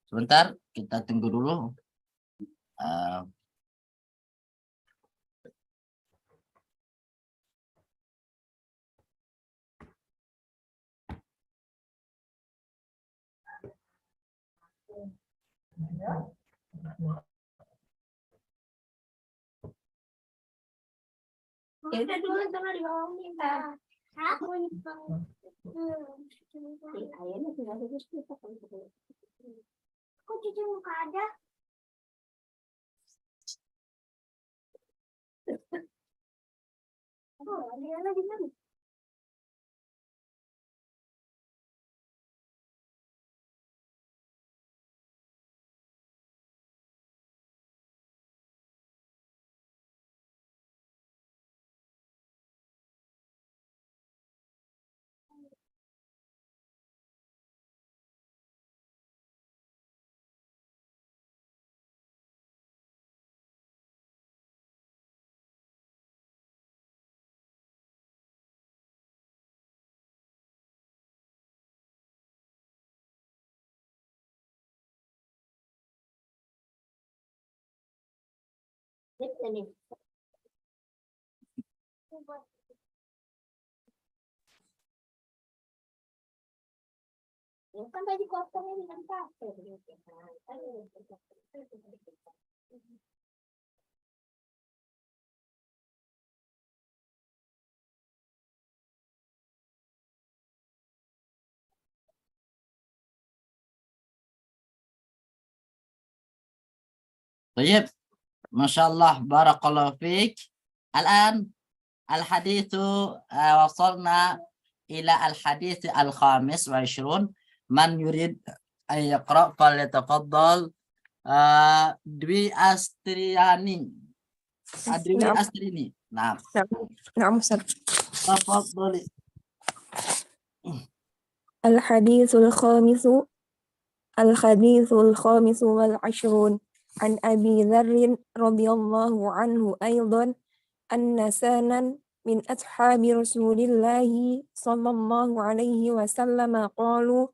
Sebentar, kita tunggu dulu. Ya udah dulu sama diomongin kan. Aku ayahnya tinggal di situ. Kok cuci muka ada? Oh, dia lagi mana? Ini. Ya kan tadi kotornya dengan pasir. طيب ما شاء الله بارك الله فيك. الآن الحديث وصلنا إلى الحديث الخامس والعشرون. من يريد أن يقرأ فليتفضل. Dwi Astriani. Dwi Astrini. Nah, نعم أستاذ. تفضلي. الحديث الخامس والعشرون عن أبي ذر رضي الله عنه أيضا أن سانا من أصحاب رسول الله صلى الله عليه وسلم قالوا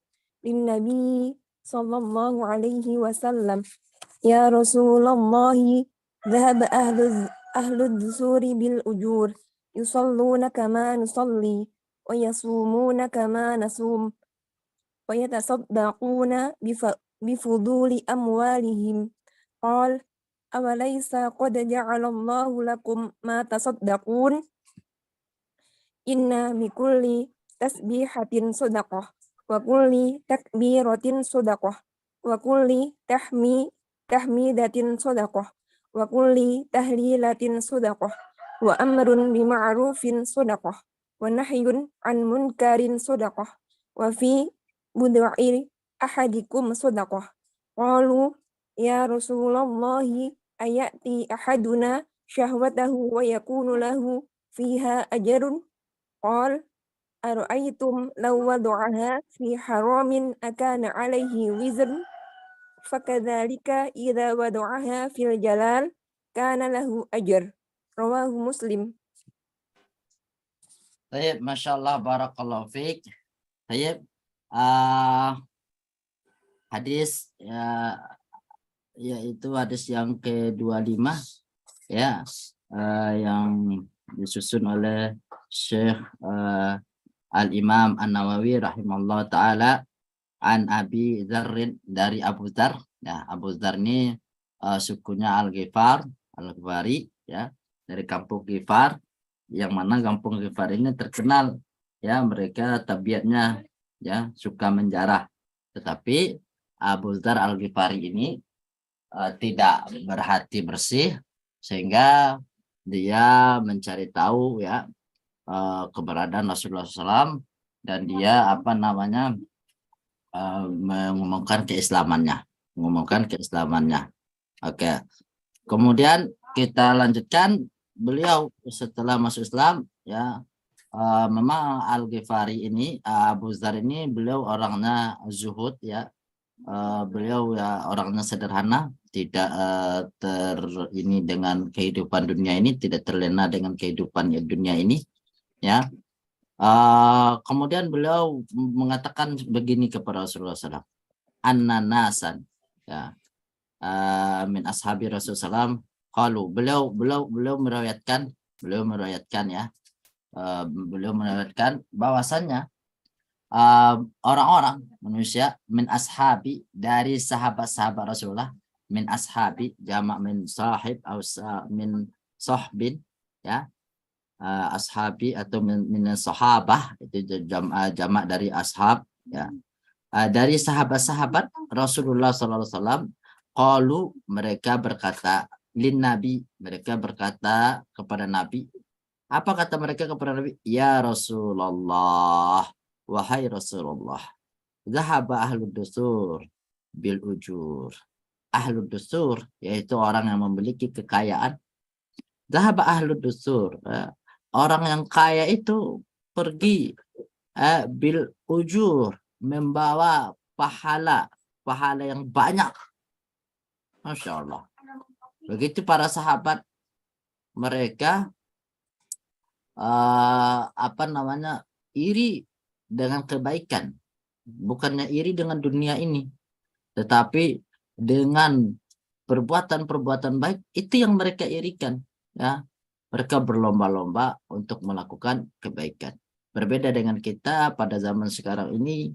للنبي صلى الله عليه وسلم يا رسول الله ذهب أهل الدثور بالأجور يصلون كما نصلي ويصومون كما نصوم ويتصدقون بفضول أموالهم قال أوليس قد جعل الله لكم ما تصدقون إن بكل تسبيحة صدقة وكل تكبيرة صدقة وكل تحميدة صدقة وكل تهليلة صدقة وأمر بمعروف صدقة ونهي عن منكر صدقة وفي بضع أحدكم صدقة قالوا يا رسول الله أيأتي أحدنا شهوته ويكون له فيها أجر قال أرأيتم لو وضعها في حرام أكان عليه وزر فكذلك إذا وضعها في الجلال كان له أجر رواه مسلم. طيب ما شاء الله بارك الله فيك. طيب hadis yaitu hadis yang ke-25 ya, yang disusun oleh Syekh Al-Imam An-Nawawi rahimahullah ta'ala an Abi Dzarrin, dari Abu Dzar. Ya, Abu Dzar ini sukunya Al-Ghifari ya, dari kampung Ghifar, yang mana kampung Ghifar ini terkenal ya, mereka tabiatnya ya suka menjarah. Tetapi Abu Dzar Al-Ghifari ini tidak berhati bersih, sehingga dia mencari tahu ya keberadaan Rasulullah SAW, dan dia mengumumkan keislamannya. Oke. Kemudian kita lanjutkan, beliau setelah masuk Islam ya, memang Al-Ghifari ini, Abu Dzar ini, beliau orangnya zuhud ya. Beliau ya orangnya sederhana, tidak ini dengan kehidupan dunia ini, tidak terlena dengan kehidupan dunia ini ya. Kemudian beliau mengatakan begini kepada Rasulullah SAW, An-nasan, ya, min ashabi Rasulullah SAW, qalu, beliau meriwayatkan ya, beliau meriwayatkan bahwasannya orang-orang manusia min ashabi, dari sahabat-sahabat Rasulullah, min ashabi jamak min sahib atau min sahbin, ya, ashabi atau min sahabah itu jamak dari ashab, ya, dari sahabat-sahabat Rasulullah SAW, qalu, mereka berkata, lin nabi, mereka berkata kepada Nabi. Apa kata mereka kepada Nabi? Ya Rasulullah, wahai Rasulullah, zahaba ahlud dusur bil ujur. Ahlud dusur yaitu orang yang memiliki kekayaan. Zahaba ahlud dusur, orang yang kaya itu pergi bil ujur, membawa pahala yang banyak. Masya Allah. Begitu para sahabat, mereka iri dengan kebaikan, bukannya iri dengan dunia ini, tetapi dengan perbuatan-perbuatan baik itu yang mereka irikan, ya. Mereka berlomba-lomba untuk melakukan kebaikan. Berbeda dengan kita pada zaman sekarang ini,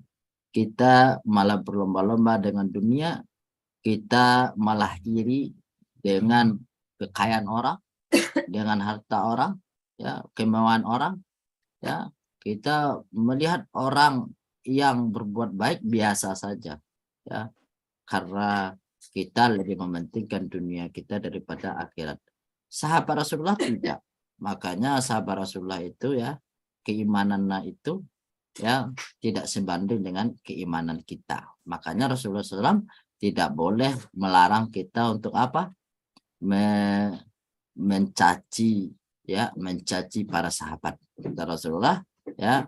kita malah berlomba-lomba dengan dunia, kita malah iri dengan kekayaan orang, dengan harta orang, ya, kemewahan orang, ya. Kita melihat orang yang berbuat baik biasa saja, ya, karena kita lebih mementingkan dunia kita daripada akhirat. Sahabat Rasulullah tidak. Makanya sahabat Rasulullah itu, ya, keimanannya itu, ya, tidak sebanding dengan keimanan kita. Makanya Rasulullah SAW tidak boleh melarang kita untuk apa? Mencaci, ya, mencaci para sahabat kata Rasulullah, ya,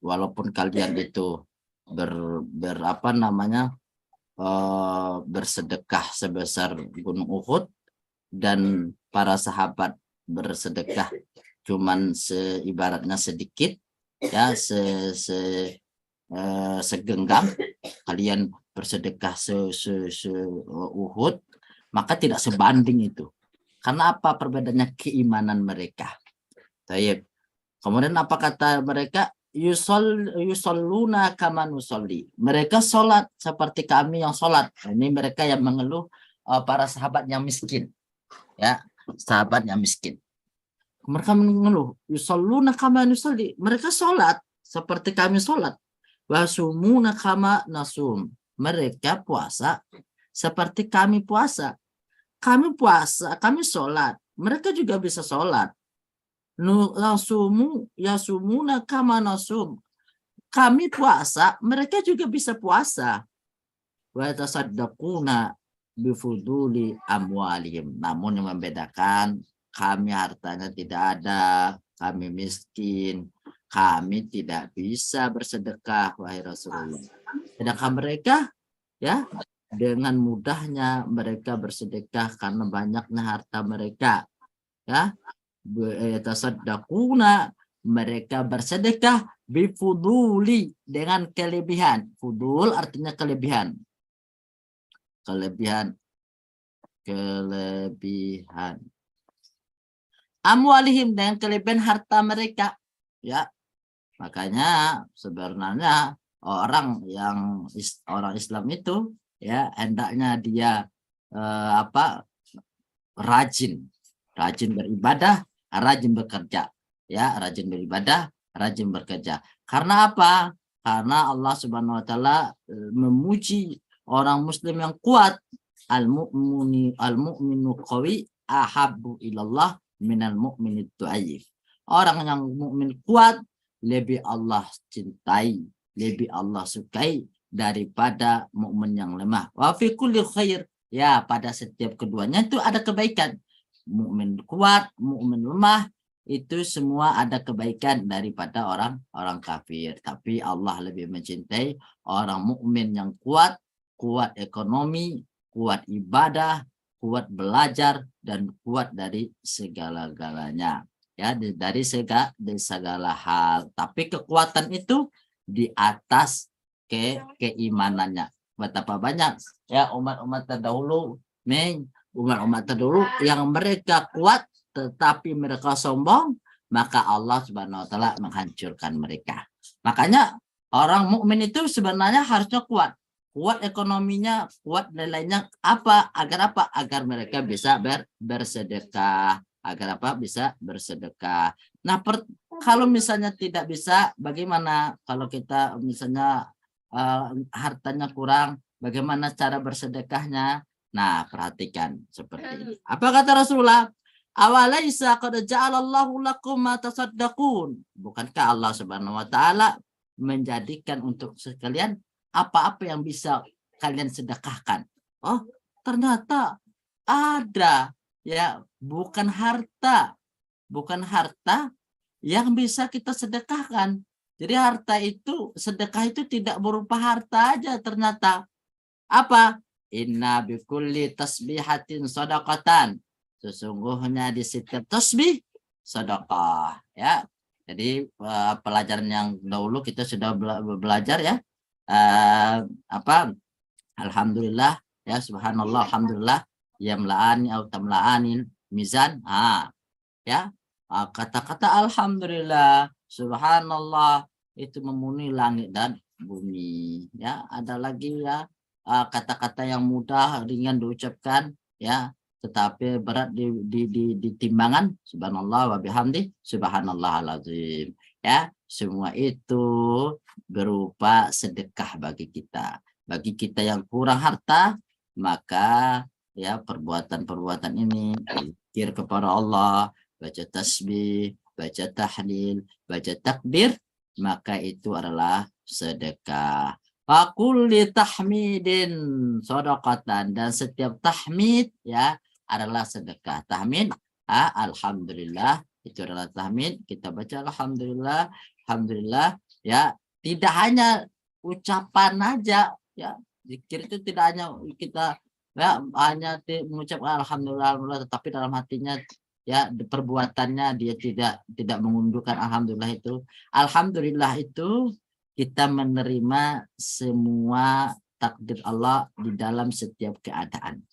walaupun kalian itu bersedekah sebesar gunung Uhud dan para sahabat bersedekah cuman ibaratnya sedikit, ya, segenggam, kalian bersedekah Uhud, maka tidak sebanding itu. Karena apa? Perbedaannya keimanan mereka. Taib. Kemudian apa kata mereka? Yusalluna kama nusolli. Mereka sholat seperti kami yang sholat. Ini mereka yang mengeluh para sahabat yang miskin, ya, sahabat yang miskin. Mereka mengeluh, yusalluna kama nusolli. Mereka sholat seperti kami sholat. Wasumuna kama nasum. Mereka puasa seperti kami puasa. Kami puasa, kami sholat, mereka juga bisa sholat. Yasumuna kama nasum. Kami puasa, mereka juga bisa puasa. Wa yatasaddaquna bifuduli amwalihim. Namun yang membedakan, kami hartanya tidak ada, kami miskin, kami tidak bisa bersedekah, wahai Rasulullah. Sedangkan mereka, ya, dengan mudahnya mereka bersedekah karena banyaknya harta mereka, ya. Tasaddaquna, mereka bersedekah bifuduli, dengan kelebihan. Fudul artinya kelebihan. Kelebihan. Amwalihim, dengan kelebihan harta mereka, ya. Makanya sebenarnya orang Islam itu, ya, hendaknya dia rajin beribadah, rajin bekerja, ya, rajin beribadah, rajin bekerja. Karena apa? Karena Allah Subhanahu wa taala memuji orang muslim yang kuat. Al-mu'minu qawi ahabbu ilallah minal mu'minid dhaif. Orang yang mukmin kuat lebih Allah cintai, lebih Allah sukai daripada mukmin yang lemah. Wa fi kulli khair, ya, pada setiap keduanya itu ada kebaikan. Mukmin kuat, mukmin lemah, itu semua ada kebaikan daripada orang kafir. Tapi Allah lebih mencintai orang mukmin yang kuat ekonomi, kuat ibadah, kuat belajar, dan kuat dari segala-galanya, ya, dari segala hal. Tapi kekuatan itu di atas keimanannya. Betapa banyak ya umat-umat terdahulu, umat-umat terdahulu yang mereka kuat tetapi mereka sombong, maka Allah Subhanahu wa taala menghancurkan mereka. Makanya orang mukmin itu sebenarnya harusnya kuat. Kuat ekonominya, kuat lain-lainnya apa? Agar apa? Agar mereka bisa bersedekah. Agar apa? Bisa bersedekah. Nah, kalau misalnya tidak bisa, bagaimana kalau kita misalnya hartanya kurang, bagaimana cara bersedekahnya? Nah, perhatikan seperti ini. Apa kata Rasulullah? Awalaisa qad ja'alallahu lakum ma tasaddaqun. Bukankah Allah Subhanahu wa taala menjadikan untuk sekalian apa-apa yang bisa kalian sedekahkan? Oh, ternyata ada ya, bukan harta yang bisa kita sedekahkan. Jadi harta itu, sedekah itu tidak berupa harta aja ternyata. Apa? Inna bikulli tasbihatin sadaqatan. Sesungguhnya di setiap tasbih sedekah ya. Jadi pelajaran yang dahulu kita sudah belajar ya. Alhamdulillah ya, subhanallah, alhamdulillah, yamla'ani atau tamla'ani mizan. Ya. Kata-kata alhamdulillah, subhanallah itu memenuhi langit dan bumi ya. Ada lagi ya kata-kata yang mudah ringan diucapkan ya, tetapi berat di timbangan, subhanallah wa bihamdi subhanallahal azim ya. Semua itu berupa sedekah bagi kita. Bagi kita yang kurang harta, maka ya perbuatan-perbuatan ini zikir kepada Allah, baca tasbih, baca tahlil, baca takbir, maka itu adalah sedekah. Fakulli tahmidin sedekatan, dan setiap tahmid ya adalah sedekah. Tahmid alhamdulillah itu adalah tahmid. Kita baca alhamdulillah, alhamdulillah ya, tidak hanya ucapan aja ya. Zikir itu tidak hanya kita ya hanya mengucapkan alhamdulillah, alhamdulillah, tetapi dalam hatinya ya perbuatannya dia tidak mengundurkan alhamdulillah itu. Alhamdulillah itu kita menerima semua takdir Allah di dalam setiap keadaan.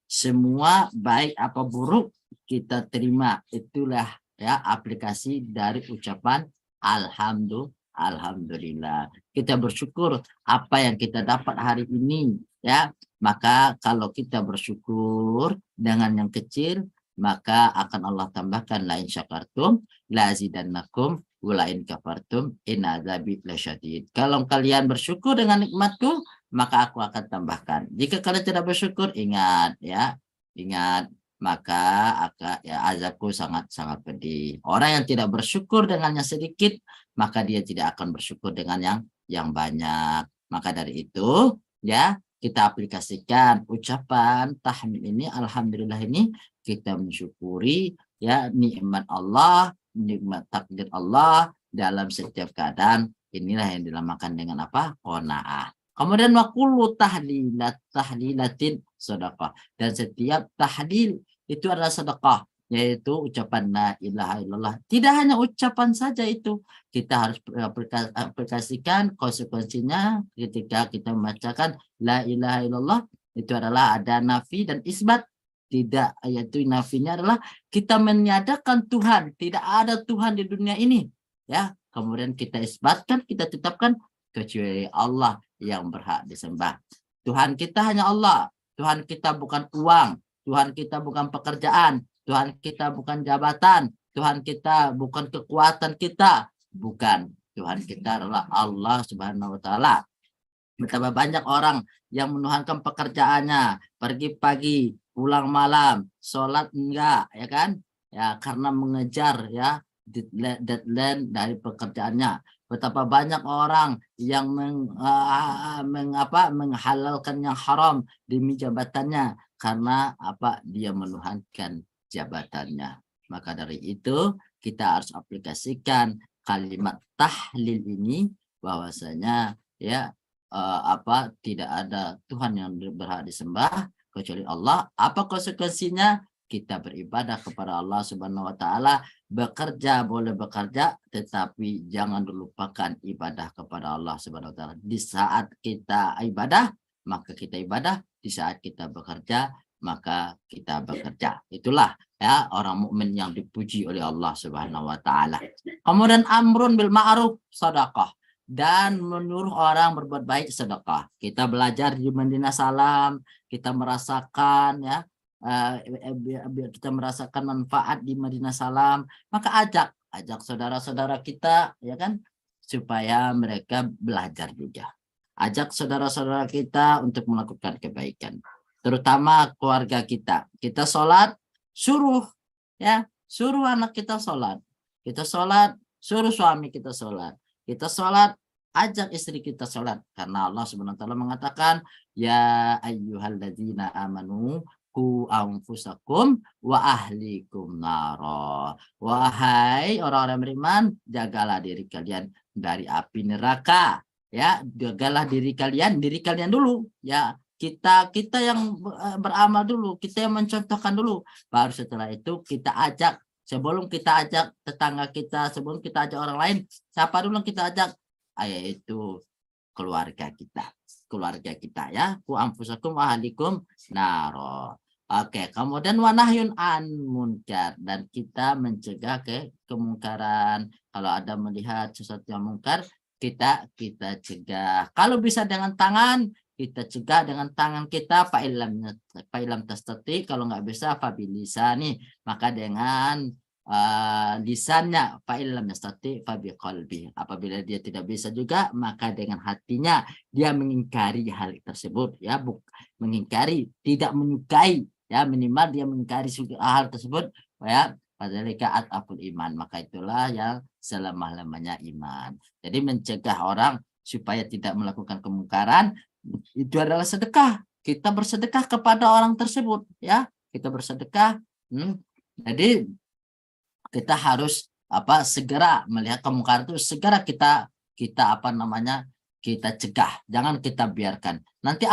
Semua baik apa buruk kita terima. Itulah ya aplikasi dari ucapan alhamdulillah. Kita bersyukur apa yang kita dapat hari ini ya. Maka kalau kita bersyukur dengan yang kecil, maka akan Allah tambahkan, la in syakartum la azidannakum wa la in kafartum in azabi lasyadid. Kalau kalian bersyukur dengan nikmatku, maka aku akan tambahkan. Jika kalian tidak bersyukur, ingat ya, maka azabku sangat-sangat pedih. Orang yang tidak bersyukur dengan yang sedikit, maka dia tidak akan bersyukur dengan yang banyak. Maka dari itu ya, kita aplikasikan ucapan tahmid ini, alhamdulillah ini, kita mensyukuri ya nikmat Allah, nikmat takdir Allah dalam setiap keadaan. Inilah yang dinamakan dengan apa? Qanaah. Kemudian wa kullu tahlilatin sedekah, dan setiap tahlil itu adalah sedekah, yaitu ucapan la ilaha illallah. Tidak hanya ucapan saja itu, kita harus aplikasikan konsekuensinya ketika kita membacakan la ilaha illallah. Itu adalah ada nafi dan isbat. Tidak, yaitu nafinya adalah kita menyatakan Tuhan, tidak ada Tuhan di dunia ini ya. Kemudian kita isbatkan, kita tetapkan kecuali Allah yang berhak disembah. Tuhan kita hanya Allah. Tuhan kita bukan uang, Tuhan kita bukan pekerjaan, Tuhan kita bukan jabatan, Tuhan kita bukan kekuatan kita, bukan. Tuhan kita adalah Allah Subhanahu wa taala. Betapa banyak orang yang menuhankan pekerjaannya, pergi pagi, pulang malam, sholat enggak, ya kan? Ya, karena mengejar ya deadline dari pekerjaannya. Betapa banyak orang yang menghalalkan yang haram demi jabatannya, karena apa? Dia menuhankan jabatannya. Maka dari itu kita harus aplikasikan kalimat tahlil ini, bahwasanya ya tidak ada Tuhan yang berhak disembah kecuali Allah. Apa konsekuensinya? Kita beribadah kepada Allah Subhanahu wa taala. Bekerja boleh bekerja, tetapi jangan dilupakan ibadah kepada Allah Subhanahu wa taala. Di saat kita ibadah, maka kita ibadah, di saat kita bekerja maka kita bekerja. Itulah ya orang mukmin yang dipuji oleh Allah Subhanahu wa taala. Kemudian amrun bil ma'ruf sedekah, dan menyuruh orang berbuat baik sedekah. Kita belajar di Madinah Salam, kita merasakan ya kita merasakan manfaat di Madinah Salam, maka ajak saudara-saudara kita ya kan supaya mereka belajar juga. Ajak saudara-saudara kita untuk melakukan kebaikan, terutama keluarga kita. Kita sholat, suruh anak kita sholat. Kita sholat, suruh suami kita sholat. Kita sholat, ajak istri kita sholat. Karena Allah Subhanahu wa taala mengatakan, ya ayyuhalladzina amanu qu anfusakum wa ahlikum naro. Wahai orang-orang beriman, jagalah diri kalian dari api neraka. Ya, jagalah diri kalian dulu ya. Kita yang beramal dulu, kita yang mencontohkan dulu, baru setelah itu kita ajak. Sebelum kita ajak tetangga kita, sebelum kita ajak orang lain, siapa dulu yang kita ajak? Yaitu keluarga kita ya. Ku anfusakum wa ahlikum naro. Oke, kemudian wanahyun an munkar, dan kita mencegah kemungkaran. Kalau ada melihat sesuatu yang mungkar, kita cegah. Kalau bisa dengan tangan, kita cegah dengan tangan kita. Fa'ilam tastati, kalau nggak bisa fabilisani, maka dengan lisannya. Fa'ilam tastati fabiqalbi, apabila dia tidak bisa juga, maka dengan hatinya dia mengingkari hal tersebut ya, mengingkari, tidak menyukai ya, minimal dia mengingkari hal tersebut ya. Fadzalika at'aful iman, maka itulah yang selemah-lemahnya iman. Jadi mencegah orang supaya tidak melakukan kemungkaran itu adalah sedekah. Kita bersedekah kepada orang tersebut ya. Kita bersedekah. Jadi kita harus segera melihat kemungkaran itu, segera kita cegah, jangan kita biarkan. Nanti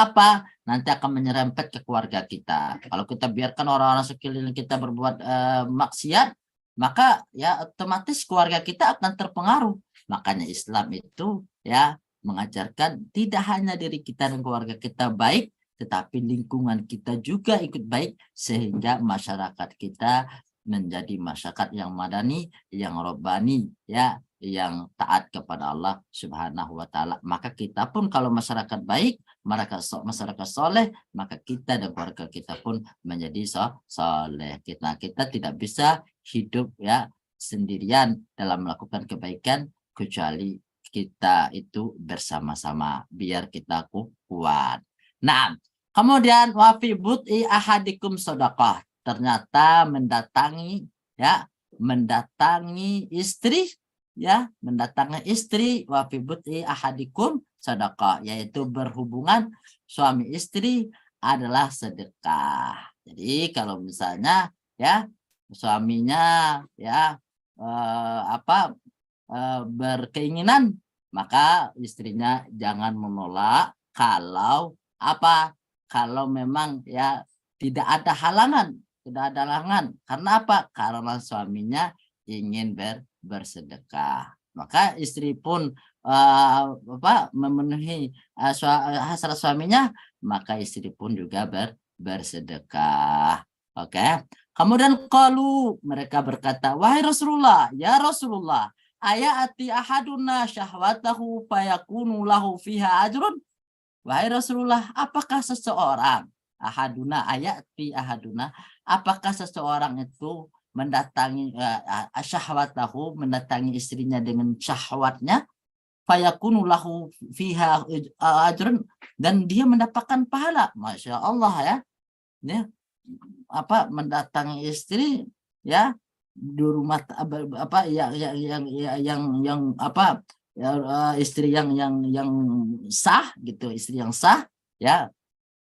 akan menyerempet ke keluarga kita. Kalau kita biarkan orang-orang sekeliling kita berbuat maksiat, maka ya otomatis keluarga kita akan terpengaruh. Makanya Islam itu ya mengajarkan tidak hanya diri kita dan keluarga kita baik, tetapi lingkungan kita juga ikut baik, sehingga masyarakat kita menjadi masyarakat yang madani, yang robbani ya, yang taat kepada Allah Subhanahu wa taala. Maka kita pun kalau masyarakat baik, masyarakat soleh, maka kita dan keluarga kita pun menjadi soleh. Kita tidak bisa hidup ya sendirian dalam melakukan kebaikan, kecuali kita itu bersama-sama, biar kita kuat. Nah, kemudian wa fi bud'i ahadikum shadaqah, ternyata mendatangi istri ya, mendatangi istri, wa fi bud'i ahadikum sedekah, yaitu berhubungan suami istri adalah sedekah. Jadi kalau misalnya ya suaminya ya berkeinginan, maka istrinya jangan menolak kalau memang ya tidak ada halangan. Karena apa? Karena suaminya ingin bersedekah. Maka istri pun memenuhi hasrat suaminya, maka istri pun juga bersedekah. Oke. Kemudian qalu, mereka berkata, wahai Rasulullah, ya Rasulullah, ayati ahaduna syahwatahu fayakunu lahu fiha ajrun. Wahai Rasulullah, apakah seseorang apakah seseorang itu mendatangi syahwatahu, mendatangi istrinya dengan syahwatnya, fayakunu lahu fiha ajrun, dan dia mendapatkan pahala. Masya Allah ya. Mendatangi istri ya di rumah istri yang sah gitu, istri yang sah ya,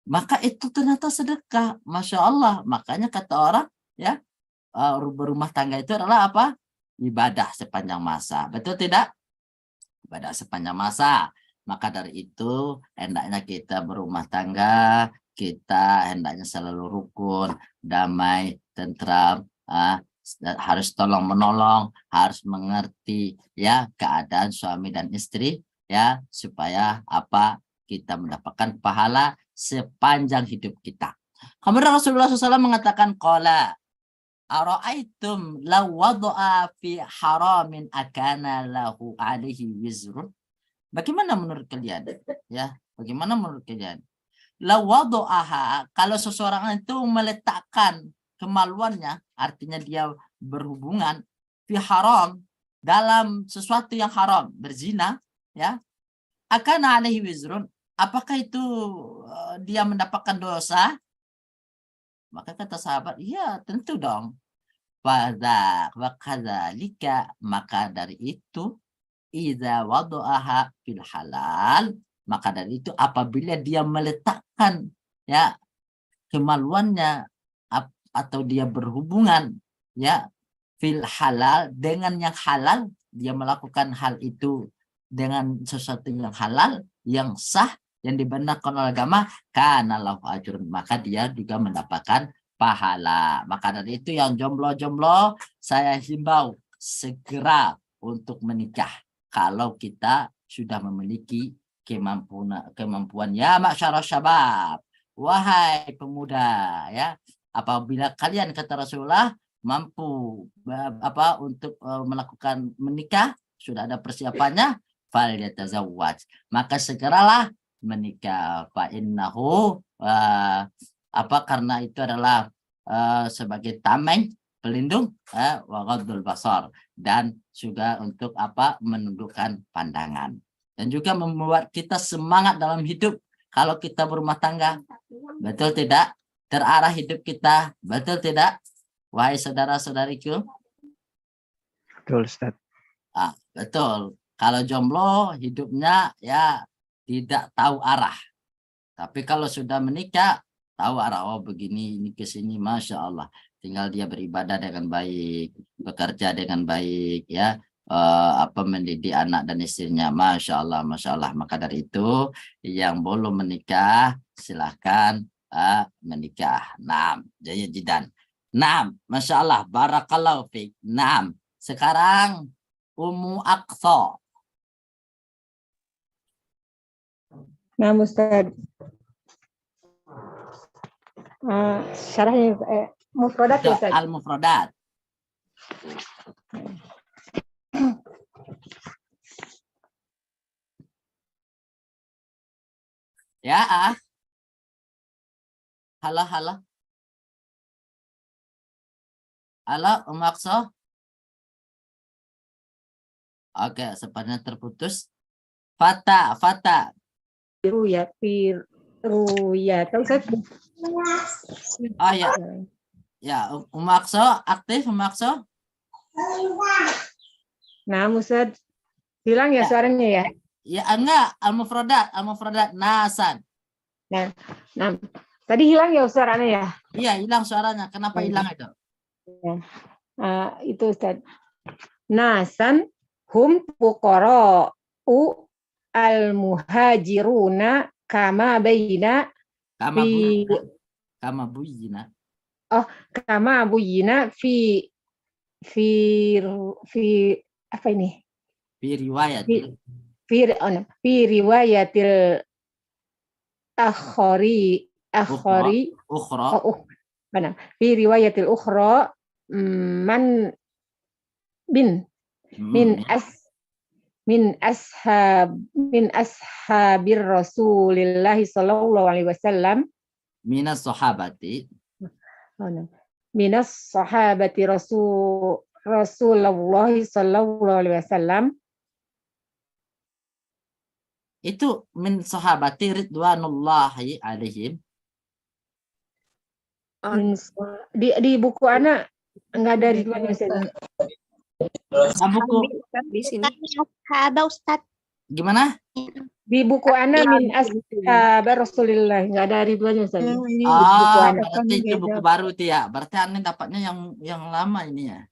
maka itu ternyata sedekah. Masya Allah. Makanya kata orang ya, berumah tangga itu adalah ibadah sepanjang masa. Betul tidak? Ibadah sepanjang masa. Maka dari itu hendaknya kita berumah tangga, kita hendaknya selalu rukun, damai, tentram, harus tolong menolong, harus mengerti ya keadaan suami dan istri ya, supaya kita mendapatkan pahala sepanjang hidup kita. Kemudian Rasulullah SAW mengatakan, qala ara'aitum law wada'a fi haramin akana lahu alaihi wizrun. Bagaimana menurut kalian? Ya, bagaimana menurut kalian? Law wada'aha, kalau seseorang itu meletakkan kemaluannya, artinya dia berhubungan fi haram, dalam sesuatu yang haram, berzina, ya, akana alaihi wizrun, apakah itu dia mendapatkan dosa? Maka kata sahabat, iya tentu dong. Pada wakadzalika, maka dari itu, idza wada'aha fil halal, maka dari itu apabila dia meletakkan ya kemaluannya atau dia berhubungan ya fil halal, dengan yang halal, dia melakukan hal itu dengan sesuatu yang halal, yang sah, yang dibenarkan oleh agama, kana lahu ajrun, maka dia juga mendapatkan pahala. Maka dari itu yang jomblo-jomblo, saya himbau segera untuk menikah kalau kita sudah memiliki kemampuan. Ya masyarakat syabab, wahai pemuda, ya, apabila kalian, kata Rasulullah, mampu untuk melakukan menikah, sudah ada persiapannya, falyatazawwaj, maka segeralah menikah. Fa innahu karena itu adalah sebagai tameng, pelindung, wa ghaddul basar, dan juga untuk menundukkan pandangan, dan juga membuat kita semangat dalam hidup. Kalau kita berumah tangga, betul tidak? Terarah hidup kita, betul tidak? Wahai saudara-saudariku. Betul, Ustaz. Betul. Kalau jomblo, hidupnya ya tidak tahu arah. Tapi kalau sudah menikah, tahu arah. Oh begini, ini ke sini, Masya Allah. Tinggal dia beribadah dengan baik, bekerja dengan baik, ya, mendidik anak dan istrinya, Masya Allah, Masya Allah. Maka dari itu, yang belum menikah, silahkan menikah. Naam, jaya jidan. Naam, Masya Allah, barakallahu fiik. Naam, sekarang Ummu Aqsa. Nah, Ustaz. Syarahnya mufradat ya, Ustaz. Al-mufradat. Ya, halo. Halo, Ummu Aqsa. Oke, sepertinya terputus. Fata. Ruya, tahu Ustaz? Oh ya. Ya, Ummu Aqsa aktif, Ummu Aqsa. Nah, Ustaz. Hilang ya suaranya ya? Ya, enggak, al-mufradat nasan. Nah, tadi hilang ya suaranya ya? Iya, hilang suaranya. Kenapa hilang itu? Itu Ustaz. Nasan hum fuqara'u al-muhajiruna kama buyina fi apa ini? Fi riwayat. Fi riwayatil fi riwayatil ukhra min ashabir Rasulillah sallallahu alaihi wasallam, minas sahabati Rasulullah sallallahu alaihi wasallam. Itu min sahabati ridwanullahi alaihim. Di buku anak enggak ada ridwannya. Buku di sini. Ustaz. Gimana? Di buku anak min ashab Rasulillah enggak ada ridwannya, Ustaz. Berarti itu buku baru tuh ya. Berarti aneh dapatnya yang lama ini ya.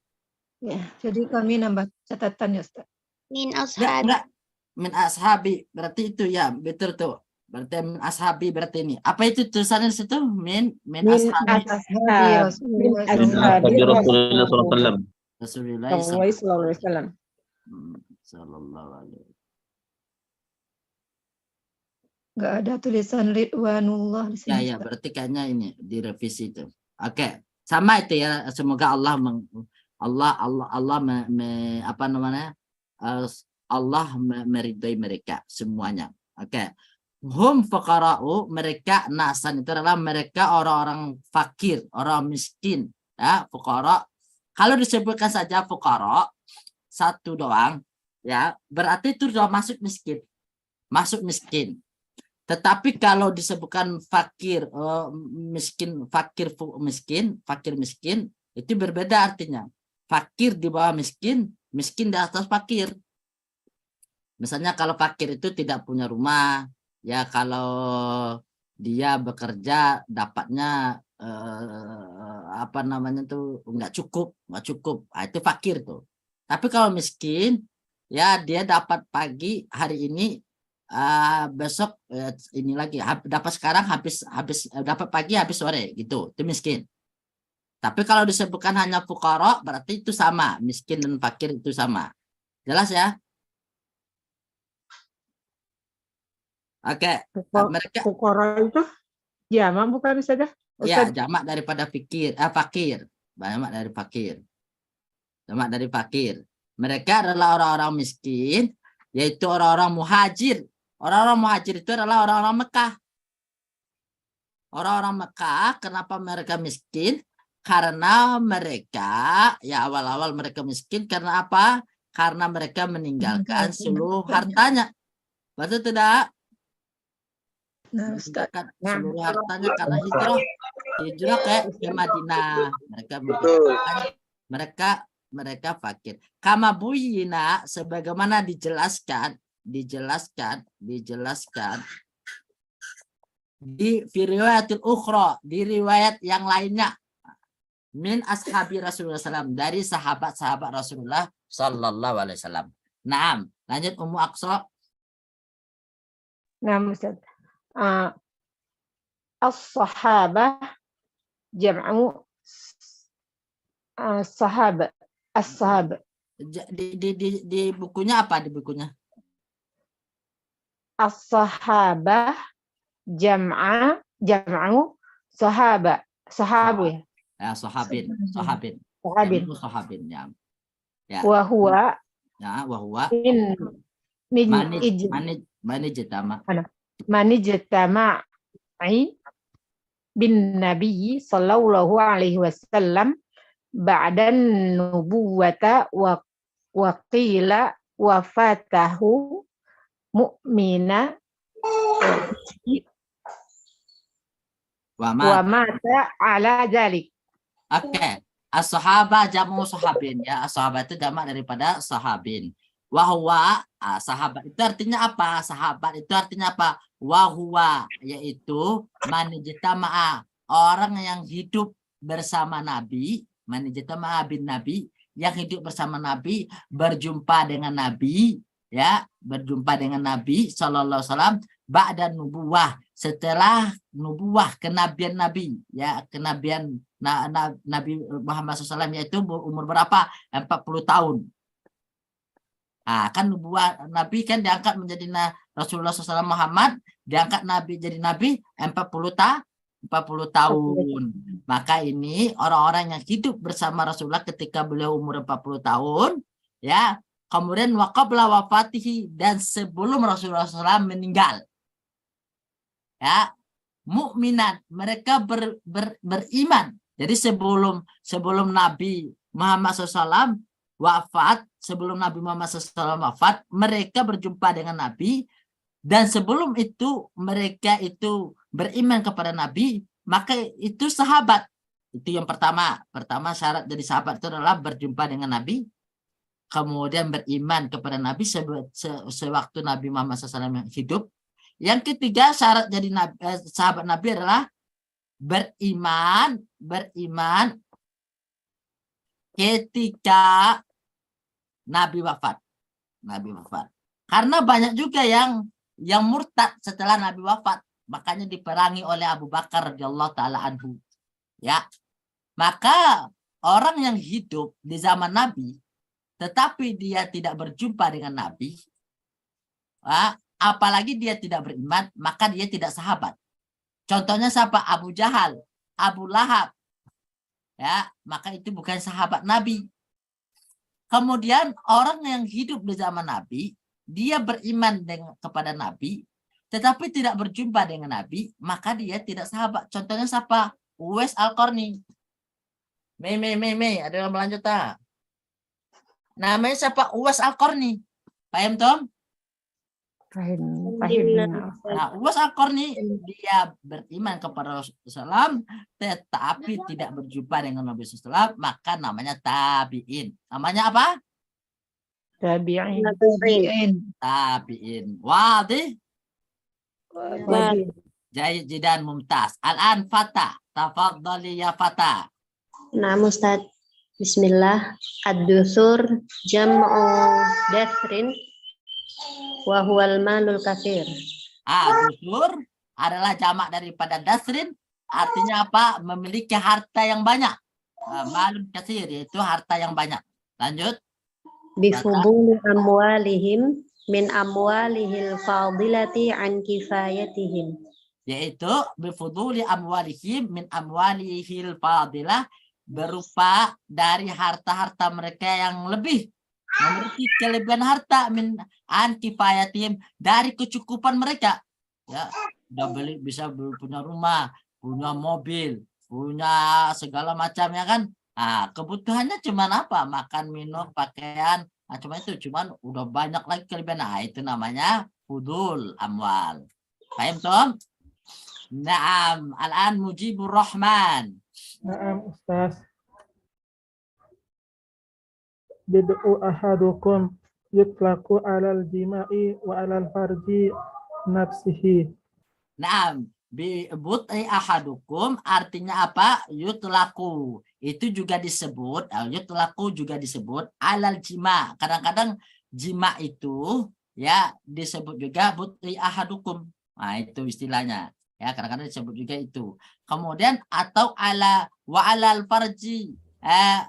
Ya, jadi kami nambah catatan ya, Ustaz. Min ashab. Min ashabi, berarti itu ya, betul tuh. Berarti min ashabi berarti ini. Apa itu tulisannya di situ? Min ashabi. Rasulullah sallallahu alaihi wasallam. Sallallahu alaihi. Nggak ada tulisan Ridwanullah di Ya, sini. ya, berarti kayaknya ini direvisi itu. Oke, sama itu ya. Semoga Allah apa namanya? Allah meridai mereka semuanya. Oke. Hum fuqara'u, mereka nasan itu adalah mereka orang-orang fakir, orang miskin. Ya, fuqara. Kalau disebutkan saja fuqara satu doang, ya, berarti itu sudah masuk miskin. Masuk miskin. Tetapi kalau disebutkan fakir, miskin, fakir miskin, itu berbeda artinya. Fakir di bawah miskin, miskin di atas fakir. Misalnya kalau fakir itu tidak punya rumah, ya kalau dia bekerja dapatnya apa namanya tuh nggak cukup. Nah, itu fakir tuh. Tapi kalau miskin, ya dia dapat pagi hari ini, besok ini lagi dapat sekarang habis dapat pagi habis sore gitu, itu miskin. Tapi kalau disebutkan hanya fuqara berarti itu sama, miskin dan fakir itu sama. Jelas ya? Oke, mereka Fuqara itu jamak bukan saja? ya jamak daripada fakir, jamak dari fakir. Jamak dari fakir. Mereka adalah orang-orang miskin, yaitu orang-orang muhajir. Orang-orang muhajir itu adalah orang-orang Mekah. Orang-orang Mekah, kenapa mereka miskin? Karena mereka, ya awal-awal mereka miskin karena apa? Karena mereka meninggalkan seluruh hartanya. Betul tidak? Nah, Ustaz. Meninggalkan seluruh hartanya karena hijrah ke Madinah. Mereka fakir. Kama buyina, sebagaimana dijelaskan di riwayatil ukhra, di riwayat yang lainnya, min ashabi Rasulullah SAW, dari sahabat-sahabat Rasulullah Sallallahu Alaihi Wasallam. Naam, lanjut Ummu Aqsa. Nah, Ustaz. As-sahabah jam'u sahabat. As-sahabat. Di bukunya apa di bukunya? As-sahabah jam'u sahabat. Sahabu ya. Ya, sahabin. Ya. Ya. Wa huwa Ya, wa huwa manijtama'i bin Nabi sallallahu alaihi wasallam ba'dan nubuwata wa qila wafatahu mu'mina wa mata ala dzalik. Oke. As-sahabah jamu sahabin, ya. As-sahabah itu jamak daripada sahabin. Wahwa, sahabat itu artinya apa? Sahabat itu artinya apa? Wahwa, yaitu manijtama'a, orang yang hidup bersama Nabi, manijtama'a bin Nabi, yang hidup bersama Nabi, berjumpa dengan Nabi, ya, berjumpa dengan Nabi sallallahu alaihi wasallam ba'da nubuwah, setelah nubuwah, kenabian Nabi, ya, kenabian Nabi Muhammad SAW, yaitu umur berapa? 40 tahun. Nah, kan nubuah Nabi kan diangkat menjadi Rasulullah SAW Muhammad, diangkat Nabi jadi Nabi 40 tahun. Maka ini orang-orang yang hidup bersama Rasulullah ketika beliau umur 40 tahun, ya, kemudian wa qabla wafatihi, dan sebelum Rasulullah SAW meninggal. Ya, mukminat, mereka beriman. Jadi sebelum Nabi Muhammad SAW wafat, sebelum Nabi Muhammad SAW wafat, mereka berjumpa dengan Nabi, dan sebelum itu mereka itu beriman kepada Nabi, maka itu sahabat. Itu yang pertama. Pertama syarat dari sahabat itu adalah berjumpa dengan Nabi, kemudian beriman kepada Nabi sewaktu Nabi Muhammad SAW hidup. Yang ketiga syarat jadi sahabat Nabi adalah beriman ketika Nabi wafat. Karena banyak juga yang murtad setelah Nabi wafat, makanya diperangi oleh Abu Bakar radhiyallahu taala anhu. Ya. Maka orang yang hidup di zaman Nabi tetapi dia tidak berjumpa dengan Nabi, apalagi dia tidak beriman, maka dia tidak sahabat. Contohnya siapa? Abu Jahal, Abu Lahab. Ya, maka itu bukan sahabat Nabi. Kemudian orang yang hidup di zaman Nabi, dia beriman kepada Nabi, tetapi tidak berjumpa dengan Nabi, maka dia tidak sahabat. Contohnya siapa? Uwais Al-Qarni. Ada yang melanjut tak? Namanya siapa? Uwais Al-Qarni. Paham, Tom? Paham. Nah, Uwais Al-Qarni dia beriman kepada Rasulullah SAW, tetapi tidak berjumpa dengan Nabi SAW, maka namanya tabi'in. Namanya apa? Tabi'in. Tabi'in. Wadih? Jayid jidan mumtaz. Al-an Fata. Tafadhali ya Fata. Nah, Ustaz. Bismillah. Ad-dusur jam'u dathrin wa huwal malul katsir. Dusur adalah jamak daripada dasrin, artinya apa? Memiliki harta yang banyak. Malul katsir yaitu harta yang banyak. Lanjut. Bifuduli amwalihim min amwalihil fadilati an kifayatihim. Yaitu bifuduli amwalihim min amwalihil fadilah, berupa dari harta-harta mereka yang lebih, memiliki kelebihan harta min an kifayatihim, dari kecukupan mereka. Ya, udah beli, bisa punya rumah, punya mobil, punya segala macam, ya kan? Nah, kebutuhannya cuman apa? Makan, minum, pakaian. Nah, cuma itu, cuman udah banyak lagi kelebihan. Nah, itu namanya fudul amwal. Paham, Tom? Naam, al-an Mujibur Rahman. Naam, Ustaz. Bid'u ahadukum yutlaqu alal jima'i wa alal farji nafsihi. Naam, but'i ahadukum artinya apa? Yutlaku. Itu juga disebut, yutlaku juga disebut alal jima. Kadang-kadang jima itu ya disebut juga but'i ahadukum. Nah, itu istilahnya. Ya, kadang-kadang disebut juga itu. Kemudian atau ala wa alal farji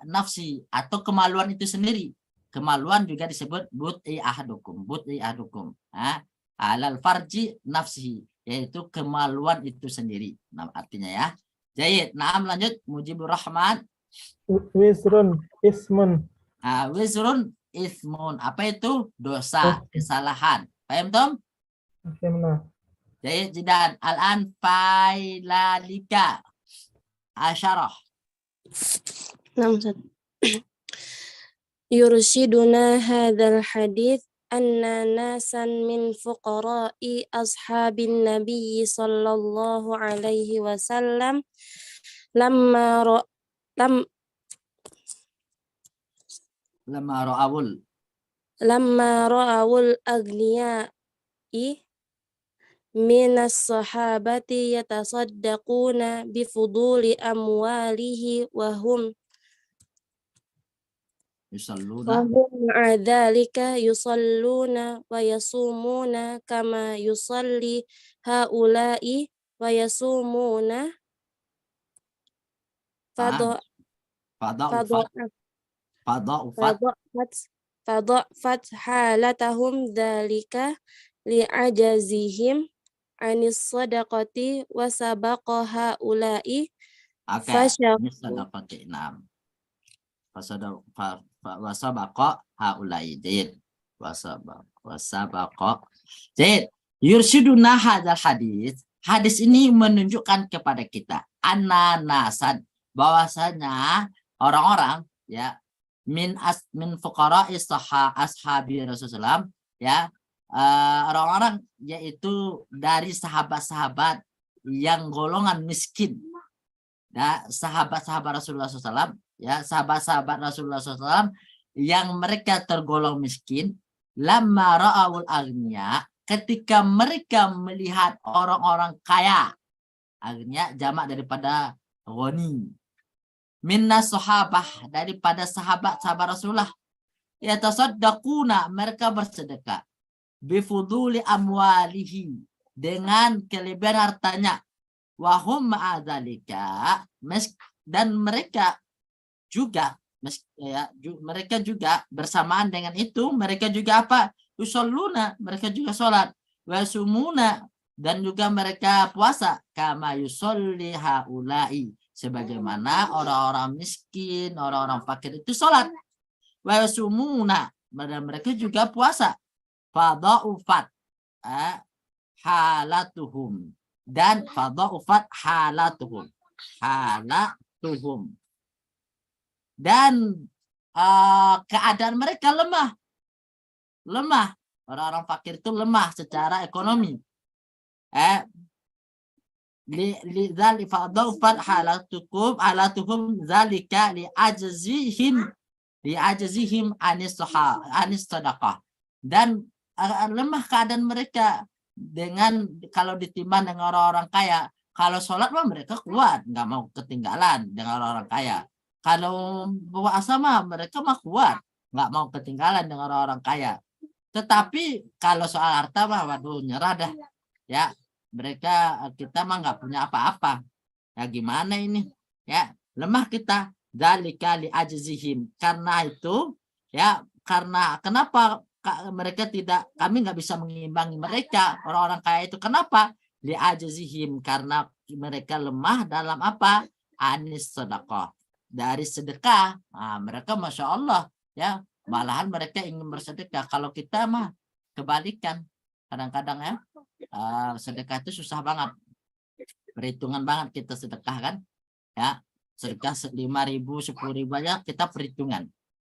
nafsi, atau kemaluan itu sendiri. Kemaluan juga disebut but'i ahadukum. But'i ahadukum. Alal farji nafsi, yaitu kemaluan itu sendiri. Nah, artinya ya. Jayid. Naam, lanjut. Mujibur Rahman. Wizrun ismun. Wizrun ismun. Apa itu? Dosa, kesalahan. Paham, Tom? Fahimna. Jayid jidan. Al-an failalika. Asyarah. Yursiduna hadzal hadits anna nasan min fuqara'i ashabin nabiy sallallahu alaihi wasallam lamma ra'awul aghniya'i minas sahabati yatasaddaquna bifuduli amwalihi wa hum ma'adzalika yusalluna wa yasumuna kama yusalli haula'i wa yasumuna fadha'fat halatahum dzalika li'ajazihim anis sadaqati wa sabaqa haula'i sadaqati enam. Wasabaqa haulai. Jayid. Wasabaqa. Jayid. Yursiduna hadzal hadis. Hadis ini menunjukkan kepada kita ananasan, bahwasanya orang-orang ya min fuqara'i ashabi Rasulullah, ya, orang-orang yaitu dari sahabat-sahabat yang golongan miskin. Ya, sahabat-sahabat Rasulullah SAW, ya, sahabat-sahabat Rasulullah SAW yang mereka tergolong miskin, lamma ra'awul aghniya, ketika mereka melihat orang-orang kaya. Aghniya jamak daripada ghani. Minnas sahabah, daripada sahabat-sahabat Rasulullah. Yatasaddaquna, mereka bersedekah. Bifuduli amwalihi, dengan kelebihan hartanya. Wahum ma'adzalika, dan mereka juga mereka juga bersamaan dengan itu, mereka juga apa? Yusalluna, mereka juga sholat. wasumuna, dan juga mereka puasa, kama yusolli haula'i, sebagaimana orang-orang miskin, orang-orang fakir itu sholat. Wasumuna, dan mereka juga puasa. Fadha'ufat halatuhum, dan fadha'ufat halatuhum, dan keadaan mereka lemah. Orang-orang fakir itu lemah secara ekonomi. Lidzalika fadha'ufat halatuhum zalika li'ajzihim anis sadaqah, dan lemah keadaan mereka dengan kalau ditimbang dengan orang-orang kaya. Kalau sholat mah mereka kuat, nggak mau ketinggalan dengan orang-orang kaya. Kalau puasa mah mereka mah kuat, nggak mau ketinggalan dengan orang-orang kaya. Tetapi kalau soal harta mah waduh nyerah dah. Ya, kita mah nggak punya apa-apa. Ya gimana ini? Ya, lemah kita. Dzalika li'ajzihim, karena itu ya, karena kenapa kami nggak bisa mengimbangi mereka orang-orang kaya itu, kenapa? Li'ajzihim, karena mereka lemah dalam apa? Anis sedekah, dari sedekah. Nah, mereka masya Allah ya, malahan mereka ingin bersedekah. Kalau kita mah kebalikan, kadang-kadang ya sedekah itu susah banget, perhitungan banget kita sedekah kan ya. Sedekah 5.000, 10.000 aja kita perhitungan.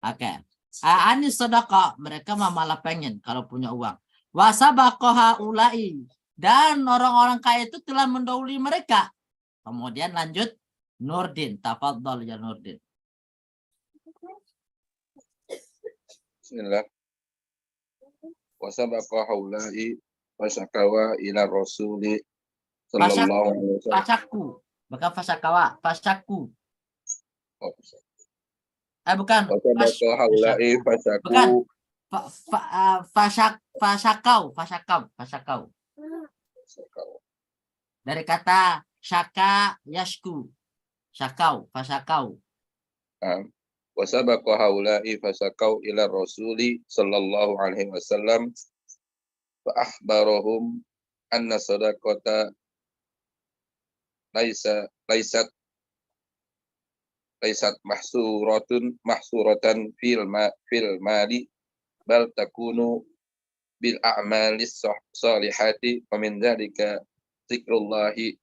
Oke. Anis sedekah, mereka malah pengen kalau punya uang. Wasabaqaha ulai, dan orang-orang kaya itu telah mendahului mereka. Kemudian lanjut Nurdin, tafadhol ya Nurdin. Bismillah. Wasabaqaha ulai fasakawa ila rasuli sallallahu alaihi wasallam. Fasaku, bukan fasakawa, fasaku. Oh, Bukan. Wasabaqaha ulai fasaku. Bukan. Fasakau. Dari kata syaka yashku. Fasakau. Wasabaqa haula'i fasakau ila rasuli sallallahu alaihi wasallam fa akhbarahum anna sadaqata laysat mahsuratan fil mali bal takunu bil a'malis salihati wa min dzalika zikrullahi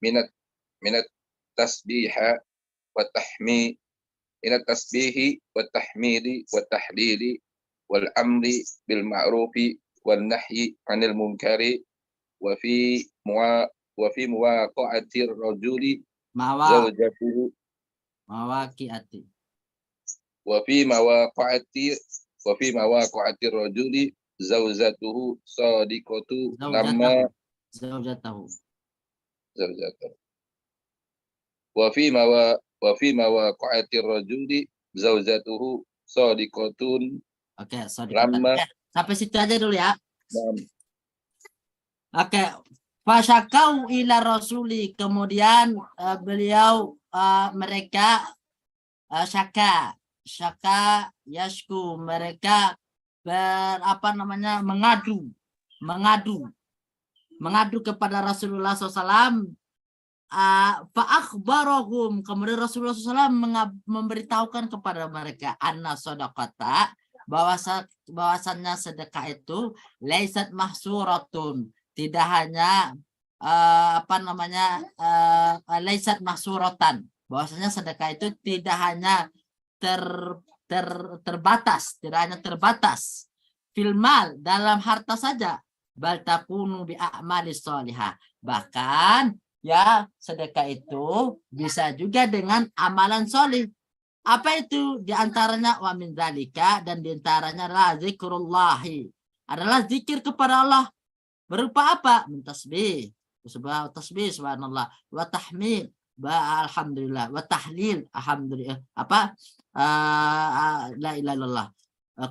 minat tasbiha wa tasbihi wa tahmidi wa tahlili wal amri bil ma'rufi wan nahyi 'anil munkari wa fi muwaqa'ati rajuli zawjatuhu mawaqi'ati wa fi mawaqa'ati rajuli zawjatuhu sadiqatu lamma zawjatahu wa fi mawaqa'ati rajuli zawjatuhu sadiqatun. Oke, sampai situ aja dulu ya. Oke, fasyakau ila rasuli, kemudian mereka syaka yashku, mereka mengadu kepada Rasulullah SAW. Fa'akhbarahum, kemudian Rasulullah SAW memberitahukan kepada mereka anna shadaqata, bahwasannya sedekah itu laisat mahsuratun, tidak hanya laisat mahsuratan, bahwasanya sedekah itu tidak hanya terbatas filmal, dalam harta saja, bal takunu bi a'malis shalihah, bahkan ya sedekah itu bisa juga dengan amalan solih. Apa itu? Di antaranya wa min dzalika, dan di antaranya adalah zikrullahi, adalah zikir kepada Allah. Berupa apa? Mentasbih, tasbih subhanallah, wa tahmid, alhamdulillah, wa tahlil, alhamdulillah, la ilaha illallah.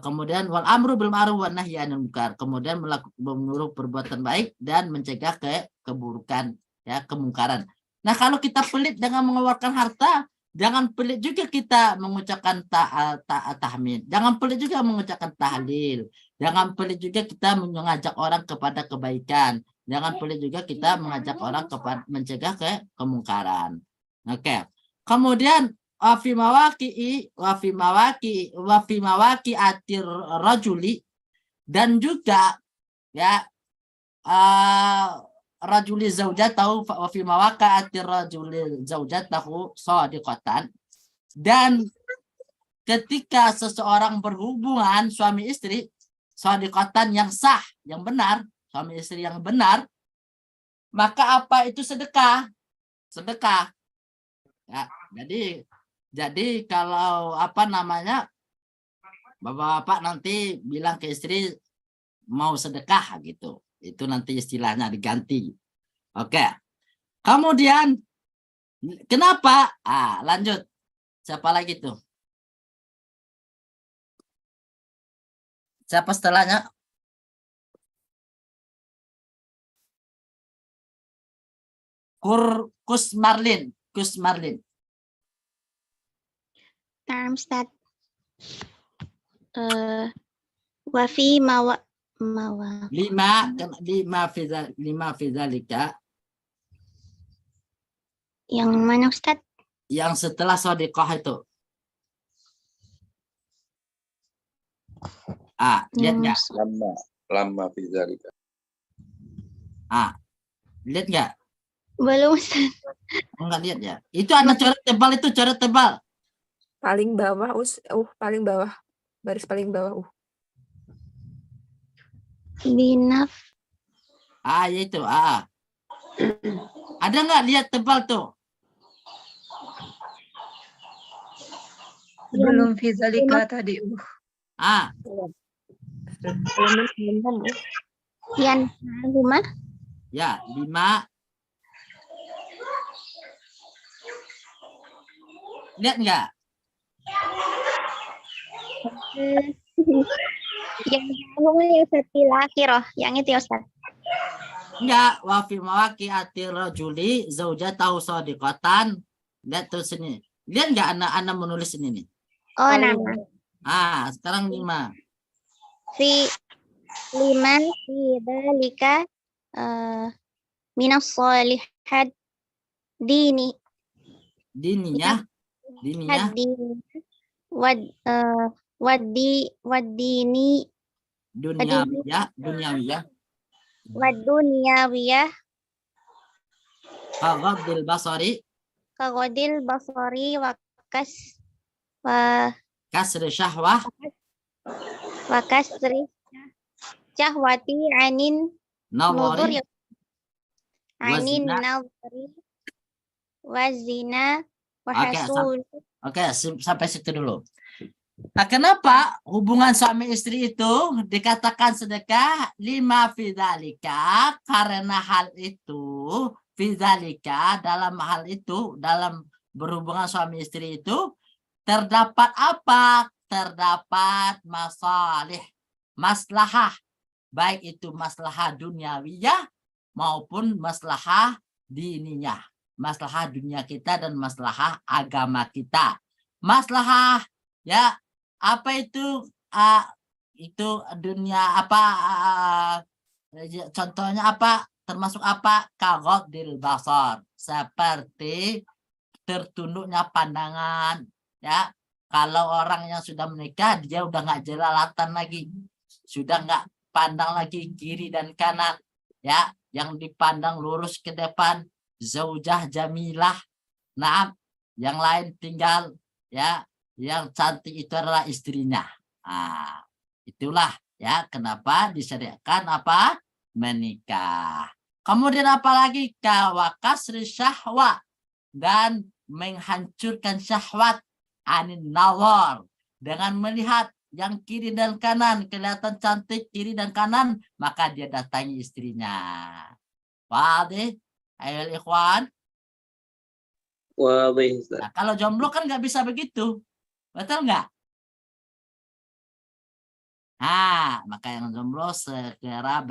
Kemudian wal amru bil ma'ruf wan nahyi 'anil munkar, kemudian menyuruh perbuatan baik dan mencegah keburukan, ya, kemungkaran. Nah, kalau kita pelit dengan mengeluarkan harta, jangan pelit juga kita mengucapkan tahmid. Jangan pelit juga mengucapkan tahlil. Jangan pelit juga kita mengajak orang kepada kebaikan. Jangan pelit juga kita mengajak orang kepada mencegah kemungkaran. Oke. Kemudian wa fi mawaqi atir rajuli, dan juga ya rajuli zaujatahu wa fi mawaqi rajuli zaujatahu shadiqatan, dan ketika seseorang berhubungan suami istri shadiqatan yang sah, yang benar, suami istri yang benar, maka apa itu sedekah? Sedekah. Ya, jadi kalau apa namanya, bapak-bapak nanti bilang ke istri mau sedekah gitu, itu nanti istilahnya diganti. Oke. Kemudian kenapa? Lanjut. Siapa lagi tuh? Siapa setelahnya? Kus Marlin. Nah, Ustaz. Wafi mawa. Lima fidzalika. Yang mana Ustaz? Yang setelah shadiqah itu. Lihat nggak? Lama fi dzalika. Lihat nggak? Belum Ustaz. Enggak lihat ya. Itu ada coret tebal, itu coret tebal. Paling bawah, paling bawah. Baris paling bawah. Binaf. Ya itu. Ada nggak lihat tebal tuh? Belum fizalika tadi. Yang 5. Ya, 5. Lihat nggak? Yang setil akhirah, yang itu ya Ustaz. Enggak, wa fi mawaqi atir rajuli zaujatahu shadiqatan. Lihat tuh sini. Lihat nggak anak menulis ini nih? Oh, nama. Sekarang 5. Fi 5 fi dzalika minas shalihat Dininya. Wadini Dunyawiyah. Waduniyawiyah Kaghadil basari wa kasri syahwah wa kasri syahwati anin nawari anin nawari wazina wa hasul. Oke, sampai situ dulu. Nah, kenapa hubungan suami istri itu dikatakan sedekah? 5 fidzalika, karena hal itu, fidzalika, dalam hal itu, dalam berhubungan suami istri itu, terdapat apa? Terdapat maslahah, baik itu maslahah duniawiyah maupun maslahah diniyah. Maslahah dunia kita dan maslahah agama kita. Maslahah, ya, apa itu? Itu dunia apa? Contohnya apa? Termasuk apa? Kaghadil basar, seperti tertunduknya pandangan, ya. Kalau orang yang sudah menikah, dia udah nggak jelalatan lagi, sudah nggak pandang lagi kiri dan kanan, ya. Yang dipandang lurus ke depan, zaujah jamilah. Nah, yang lain tinggal, ya, yang cantik itu adalah istrinya. Itulah ya kenapa disyariatkan apa? Menikah. Kemudian apalagi kasri syahwat, dan menghancurkan syahwat anin nawar, dengan melihat yang kiri dan kanan kelihatan cantik kiri dan kanan, maka dia datangi istrinya. Wadih, ayo ikhwan. Nah, kalau jomblo kan nggak bisa begitu, betul nggak? Maka yang jomblo segera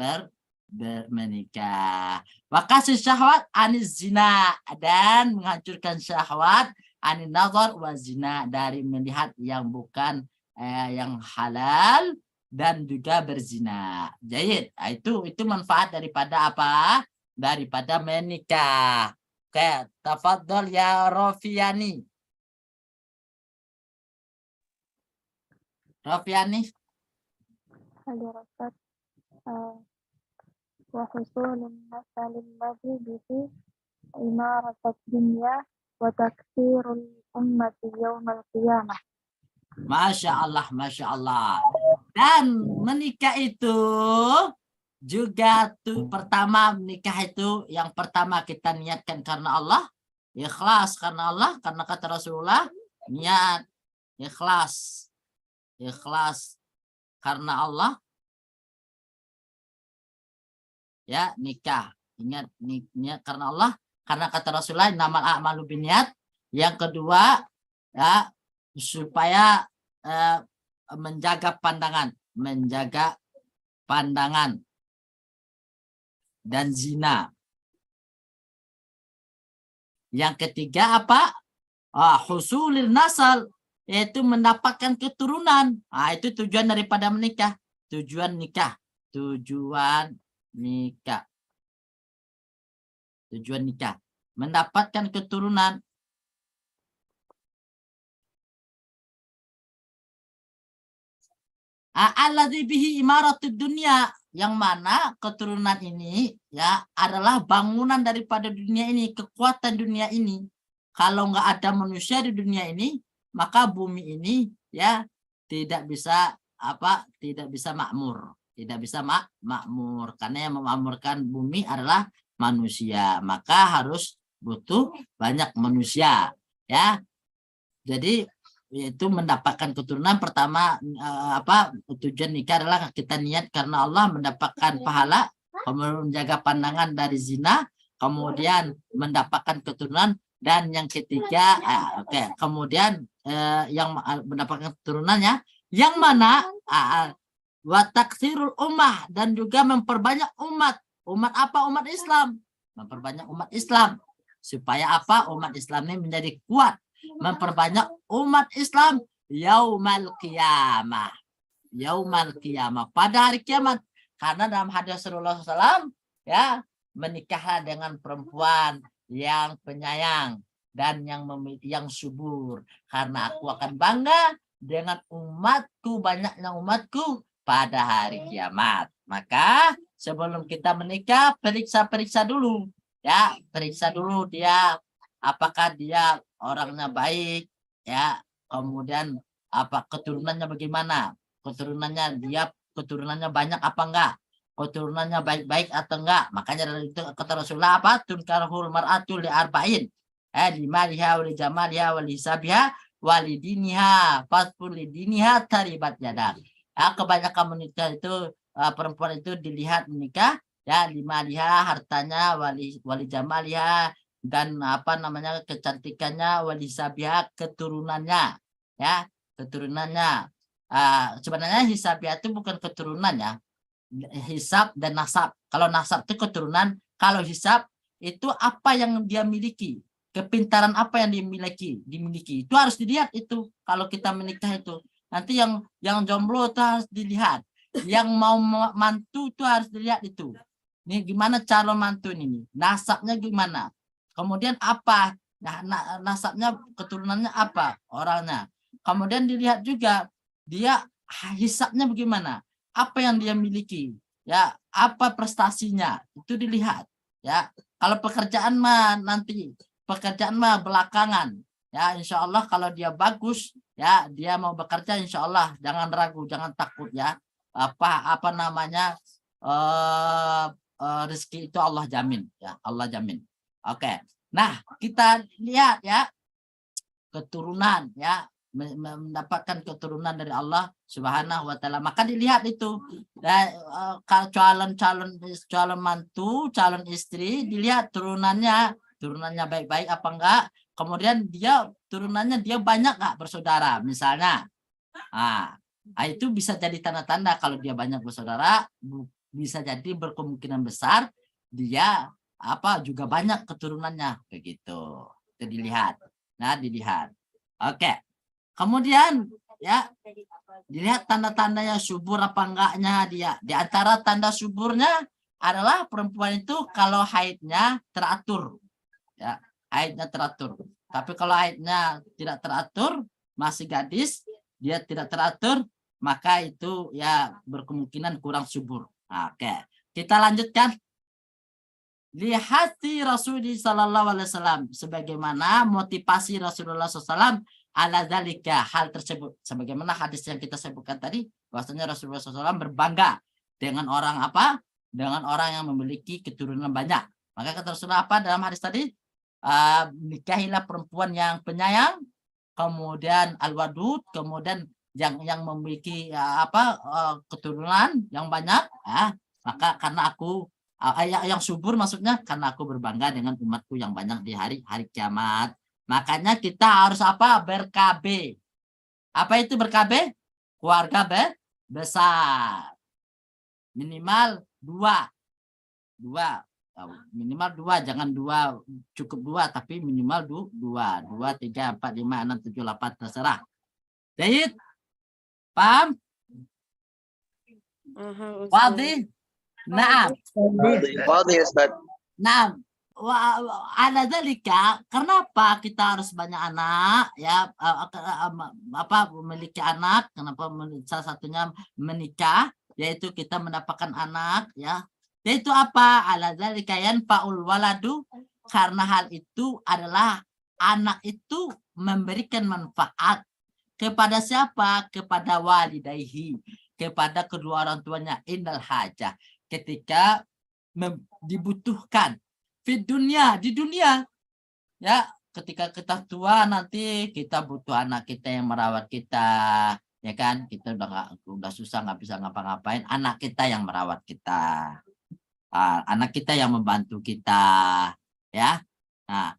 menikah. Wakasih syahwat anis zina, dan menghancurkan syahwat anin nazar wa zina, dari melihat yang bukan yang halal dan juga berzina. Jayid. Itu manfaat daripada apa? Daripada menikah. Oke, tafadhol ya Rofiani. Rofiani. حضرتك وحصول النسل الذي به إمارة الدنيا وتكثير الأمة يوم القيامة. Masya Allah, Masya Allah. Dan menikah itu juga pertama menikah itu yang pertama kita niatkan karena Allah, ikhlas karena Allah, karena kata Rasulullah niat ikhlas karena Allah, ya nikah ingat niat karena Allah, karena kata Rasulullah namal a'malu binniyat. Yang kedua ya supaya menjaga pandangan dan zina. Yang ketiga apa? Husulil nasal, yaitu mendapatkan keturunan. Itu tujuan daripada menikah. Tujuan nikah. Mendapatkan keturunan. Alladzi bihi imaratud dunya, yang mana keturunan ini ya adalah bangunan daripada dunia ini, kekuatan dunia ini. Kalau nggak ada manusia di dunia ini, maka bumi ini ya tidak bisa makmur, makmur, karena yang memakmurkan bumi adalah manusia, maka harus butuh banyak manusia ya. Jadi yaitu mendapatkan keturunan. Pertama tujuan nikah adalah kita niat karena Allah, mendapatkan pahala, kemudian menjaga pandangan dari zina, kemudian mendapatkan keturunan, dan yang ketiga kemudian yang mendapatkan keturunannya yang mana wa taksirul ummah, dan juga memperbanyak umat apa? Umat Islam, memperbanyak umat Islam supaya apa? Umat Islam ini menjadi kuat, memperbanyak umat Islam yaumal qiyamah pada hari kiamat. Karena dalam hadis Rasulullah SAW ya, menikahlah dengan perempuan yang penyayang dan yang subur, karena aku akan bangga dengan umatku, banyaknya umatku pada hari kiamat. Maka sebelum kita menikah, periksa dulu ya, periksa dulu dia apakah dia orangnya baik ya, kemudian apa keturunannya bagaimana, keturunannya banyak apa enggak, keturunannya baik-baik atau enggak. Makanya dari itu kata Rasulullah apa? Tunkarhul mar'atu li arba'in, limaliha wa li jamaliha wa li hisabiha wa li diniha fasfur li diniha taribat yadak. Kebanyakan menikah itu perempuan itu dilihat menikah ya, limaliha hartanya, wali jamaliha dan kecantikannya, wali hisabiha keturunannya ya, keturunannya. Sebenarnya hisabiha itu bukan keturunannya, hisab dan nasab. Kalau nasab itu keturunan, kalau hisab itu apa yang dia miliki, kepintaran apa yang dimiliki itu harus dilihat. Itu kalau kita menikah itu nanti yang jomblo itu harus dilihat, yang mau mantu itu harus dilihat. Itu ini gimana calon mantu ini, nasabnya gimana, kemudian apa nasabnya, keturunannya apa orangnya, kemudian dilihat juga dia hisabnya bagaimana, apa yang dia miliki ya, apa prestasinya, itu dilihat ya. Kalau pekerjaan mah belakangan ya, insya Allah kalau dia bagus ya, dia mau bekerja insya Allah jangan ragu, jangan takut ya, rezeki itu Allah jamin ya, Allah jamin. Oke. Nah, kita lihat ya keturunan ya, mendapatkan keturunan dari Allah Subhanahu wa taala. Maka dilihat itu calon mantu, calon istri, dilihat turunannya baik-baik apa enggak. Kemudian turunannya dia banyak enggak bersaudara misalnya. Itu bisa jadi tanda-tanda kalau dia banyak bersaudara, bisa jadi berkemungkinan besar dia juga banyak keturunannya begitu. Itu dilihat. Nah, dilihat. Oke. Kemudian ya dilihat tanda-tandanya subur apa enggaknya dia. Di antara tanda suburnya adalah perempuan itu kalau haidnya teratur. Ya, haidnya teratur. Tapi kalau haidnya tidak teratur, masih gadis, dia tidak teratur, maka itu ya berkemungkinan kurang subur. Oke, kita lanjutkan. Lihat Rasulullah Sallallahu Alaihi Wasallam, sebagaimana motivasi Rasulullah SAW ala zalika, hal tersebut, sebagaimana hadis yang kita sebutkan tadi, bahwasanya Rasulullah SAW berbangga dengan orang apa? Dengan orang yang memiliki keturunan banyak. Maka kata Rasulullah apa dalam hadis tadi? Nikahilah perempuan yang penyayang, kemudian al-wadud, kemudian yang memiliki keturunan yang banyak. Maka karena aku yang subur, maksudnya karena aku berbangga dengan umatku yang banyak di hari kiamat. Makanya kita harus apa? Ber-KB. Apa itu ber-KB? Keluarga besar. Minimal dua. Minimal dua, jangan dua, cukup dua, tapi minimal dua. 2, 3, 4, 5, 6, 7, 8, terserah. Jadi, paham? Wadih? Nah, ada dalika, kenapa kita harus banyak anak ya, memiliki anak, kenapa salah satunya menikah, yaitu kita mendapatkan anak ya, yaitu apa? Ala dalika yanfa'ul waladu, karena hal itu adalah anak itu memberikan manfaat kepada siapa? Kepada walidayhi, kepada kedua orang tuanya, indal hajah, ketika dibutuhkan di dunia ya, ketika kita tua nanti kita butuh anak kita yang merawat kita, ya kan, kita udah susah nggak bisa ngapa-ngapain, anak kita yang merawat kita, anak kita yang membantu kita ya. Nah,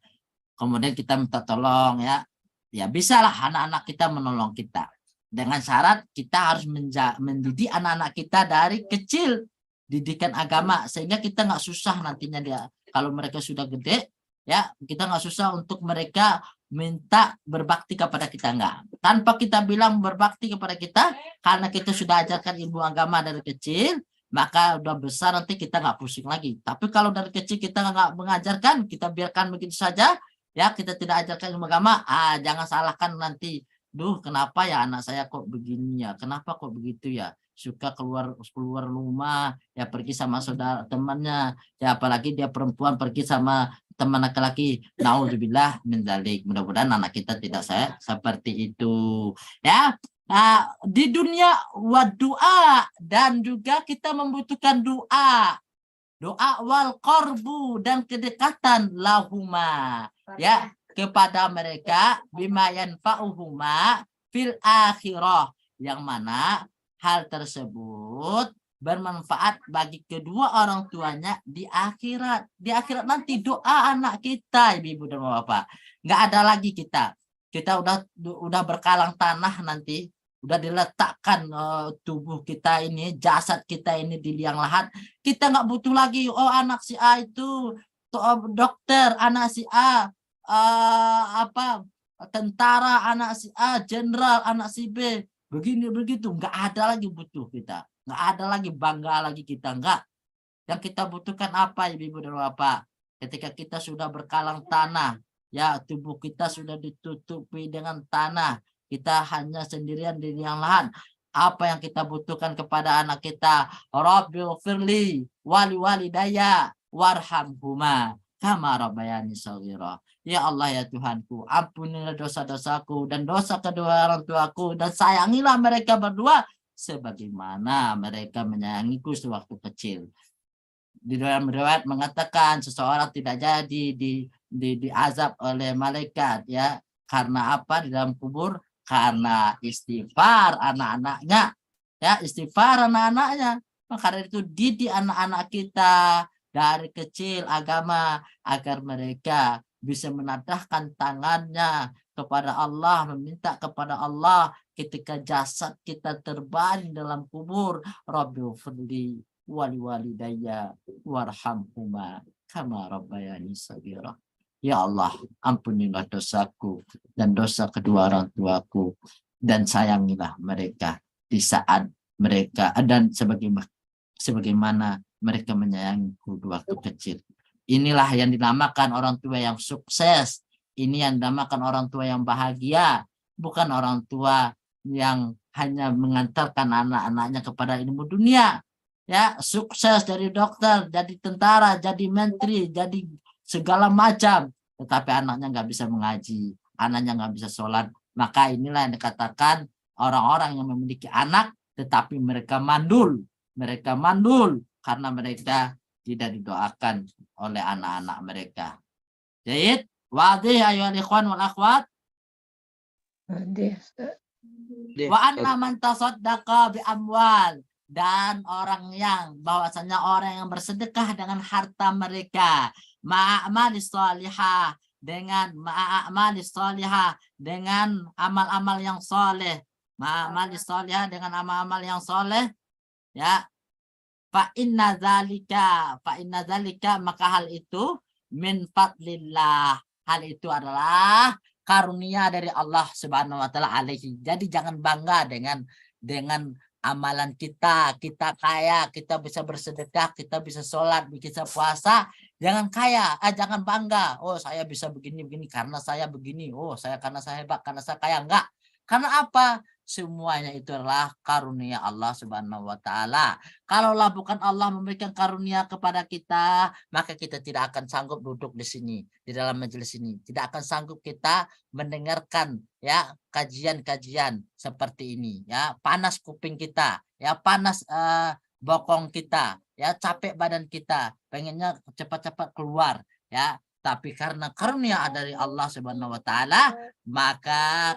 kemudian kita minta tolong ya bisalah anak-anak kita menolong kita, dengan syarat kita harus mendidik anak-anak kita dari kecil, didikan agama, sehingga kita nggak susah nantinya dia kalau mereka sudah gede ya, kita nggak susah untuk mereka minta berbakti kepada kita, nggak, tanpa kita bilang berbakti kepada kita, karena kita sudah ajarkan ilmu agama dari kecil, maka udah besar nanti kita nggak pusing lagi. Tapi kalau dari kecil kita nggak mengajarkan, kita biarkan begitu saja ya, kita tidak ajarkan ilmu agama, jangan salahkan nanti, duh kenapa ya anak saya kok begini ya, kenapa kok begitu ya, suka keluar rumah ya, pergi sama saudara temannya ya, apalagi dia perempuan pergi sama teman laki-laki, naudzubillah min dzalik. Mudah-mudahan anak kita tidak seperti itu ya. Nah, di dunia wa doa, dan juga kita membutuhkan doa wal qarbu, dan kedekatan lahuma ya, kepada mereka, bima yanfa'uhuma fil akhirah, yang mana hal tersebut bermanfaat bagi kedua orang tuanya di akhirat. Di akhirat nanti doa anak kita, ibu dan bapak, nggak ada lagi kita udah berkalang tanah, nanti udah diletakkan tubuh kita ini, jasad kita ini di liang lahat, kita nggak butuh lagi, oh anak si A itu dokter, anak si A tentara, anak si A jenderal, anak si B begini begitu, nggak ada lagi butuh kita, nggak ada lagi bangga lagi kita, nggak. Yang kita butuhkan apa, ibu dan bapak? Ketika kita sudah berkalang tanah ya, tubuh kita sudah ditutupi dengan tanah, kita hanya sendirian di liang lahan, apa yang kita butuhkan kepada anak kita? Rabbil firli wali walidaya warhamhuma kama rabbayani shaghira. Ya Allah ya Tuhanku, ampunilah dosa-dosaku dan dosa kedua orang tuaku, dan sayangilah mereka berdua sebagaimana mereka menyayangiku sewaktu kecil. Di dalam riwayat mengatakan seseorang tidak jadi diazab oleh malaikat ya, karena apa? Di dalam kubur, karena istighfar anak-anaknya ya, istighfar anak-anaknya. Maka itu didik anak-anak kita dari kecil agama, agar mereka bisa menadahkan tangannya kepada Allah, meminta kepada Allah ketika jasad kita terbaring dalam kubur, Rabbil firli wali walidayya warhamhuma kama rabbayani shaghira. Ya Allah, ampunilah dosaku dan dosa kedua orang tuaku, dan sayangilah mereka di saat mereka dan sebagaimana mereka menyayangiku di waktu kecil. Inilah yang dinamakan orang tua yang sukses. Ini yang dinamakan orang tua yang bahagia, bukan orang tua yang hanya mengantarkan anak-anaknya kepada ilmu dunia. Ya, sukses dari dokter, jadi tentara, jadi menteri, jadi segala macam, tetapi anaknya nggak bisa mengaji, anaknya nggak bisa sholat. Maka inilah yang dikatakan orang-orang yang memiliki anak tetapi mereka mandul karena mereka tidak didoakan oleh anak-anak mereka. Jadi wadih ayuhal ikhwan wal akhwat. Wa anna man tasaddaqa bi amwal, dan orang yang bahwasanya orang yang bersedekah dengan harta mereka, ma'amalis sholihah, dengan ma'amalis sholihah, dengan amal-amal yang soleh, ma'amalis sholihah, dengan amal-amal yang soleh, ya, fa inna zalika, maka hal itu min fadlillah, hal itu adalah karunia dari Allah Subhanahu wa taala alaihi. Jadi jangan bangga dengan amalan kita kaya, kita bisa bersedekah, kita bisa sholat, bisa puasa. Jangan jangan bangga. Oh, saya bisa begini karena saya begini. Oh, karena saya hebat, karena saya kaya. Enggak. Karena apa? Semuanya itu adalah karunia Allah Subhanahu wa taala. Kalaulah bukan Allah memberikan karunia kepada kita, maka kita tidak akan sanggup duduk di sini, di dalam majelis ini. Tidak akan sanggup kita mendengarkan ya kajian-kajian seperti ini, ya. Panas kuping kita, ya, panas bokong kita, ya, capek badan kita, pengennya cepat-cepat keluar, ya. Tapi karena karunia dari Allah Subhanahu wa taala, maka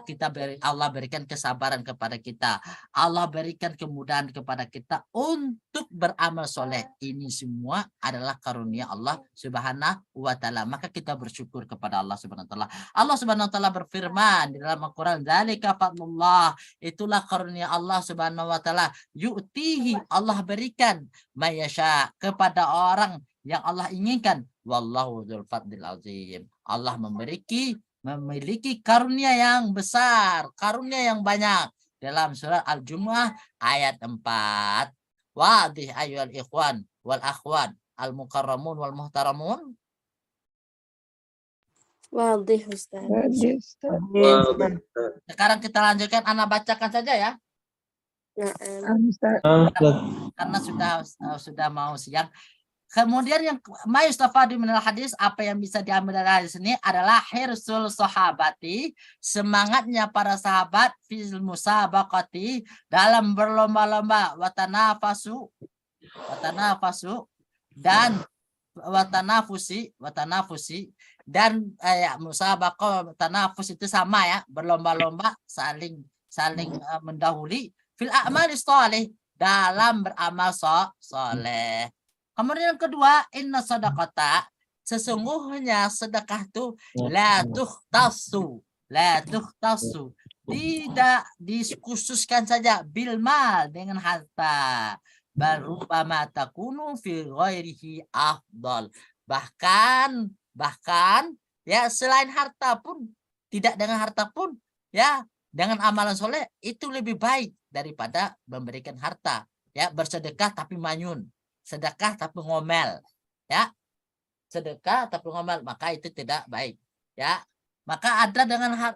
Allah berikan kesabaran kepada kita. Allah berikan kemudahan kepada kita untuk beramal soleh. Ini semua adalah karunia Allah Subhanahu wa taala. Maka kita bersyukur kepada Allah Subhanahu wa taala. Allah Subhanahu wa taala berfirman di dalam Al-Qur'an, "Dzalika fadlullah." Itulah karunia Allah Subhanahu wa taala. Yu'tihi, Allah berikan mayasya kepada orang yang Allah inginkan. Wallahu dzul fadlil azim. Allah memiliki karunia yang besar, karunia yang banyak. Dalam surat Al-Jumu'ah ayat 4. Wadih ayyuhal ikhwan wal akhwat al mukarramun wal muhtaramun. Wadih Ustaz. Sekarang kita lanjutkan, Ana bacakan saja ya. Karena sudah mau siang. Kemudian yang mayustafadi minal hadis, apa yang bisa diambil dari hadis ini adalah hirsul sahabati, semangatnya para sahabat fil musabaqati, dalam berlomba-lomba, watanafasu dan watanafusi dan musabaqah, tanafus itu sama ya, berlomba-lomba, saling mendahului fil a'mali sholih, dalam beramal soleh. Kemudian yang kedua, inna sadaqata, sesungguhnya sedekah itu la tukhtasu, tidak dikhususkan saja bil mal, dengan harta, barubama takunu fi ghairihi afdal, bahkan ya selain harta pun, tidak dengan harta pun, ya dengan amalan soleh itu lebih baik daripada memberikan harta, ya, bersedekah tapi manyun, sedekah tapi ngomel, ya, sedekah tapi ngomel, maka itu tidak baik, ya. Maka ada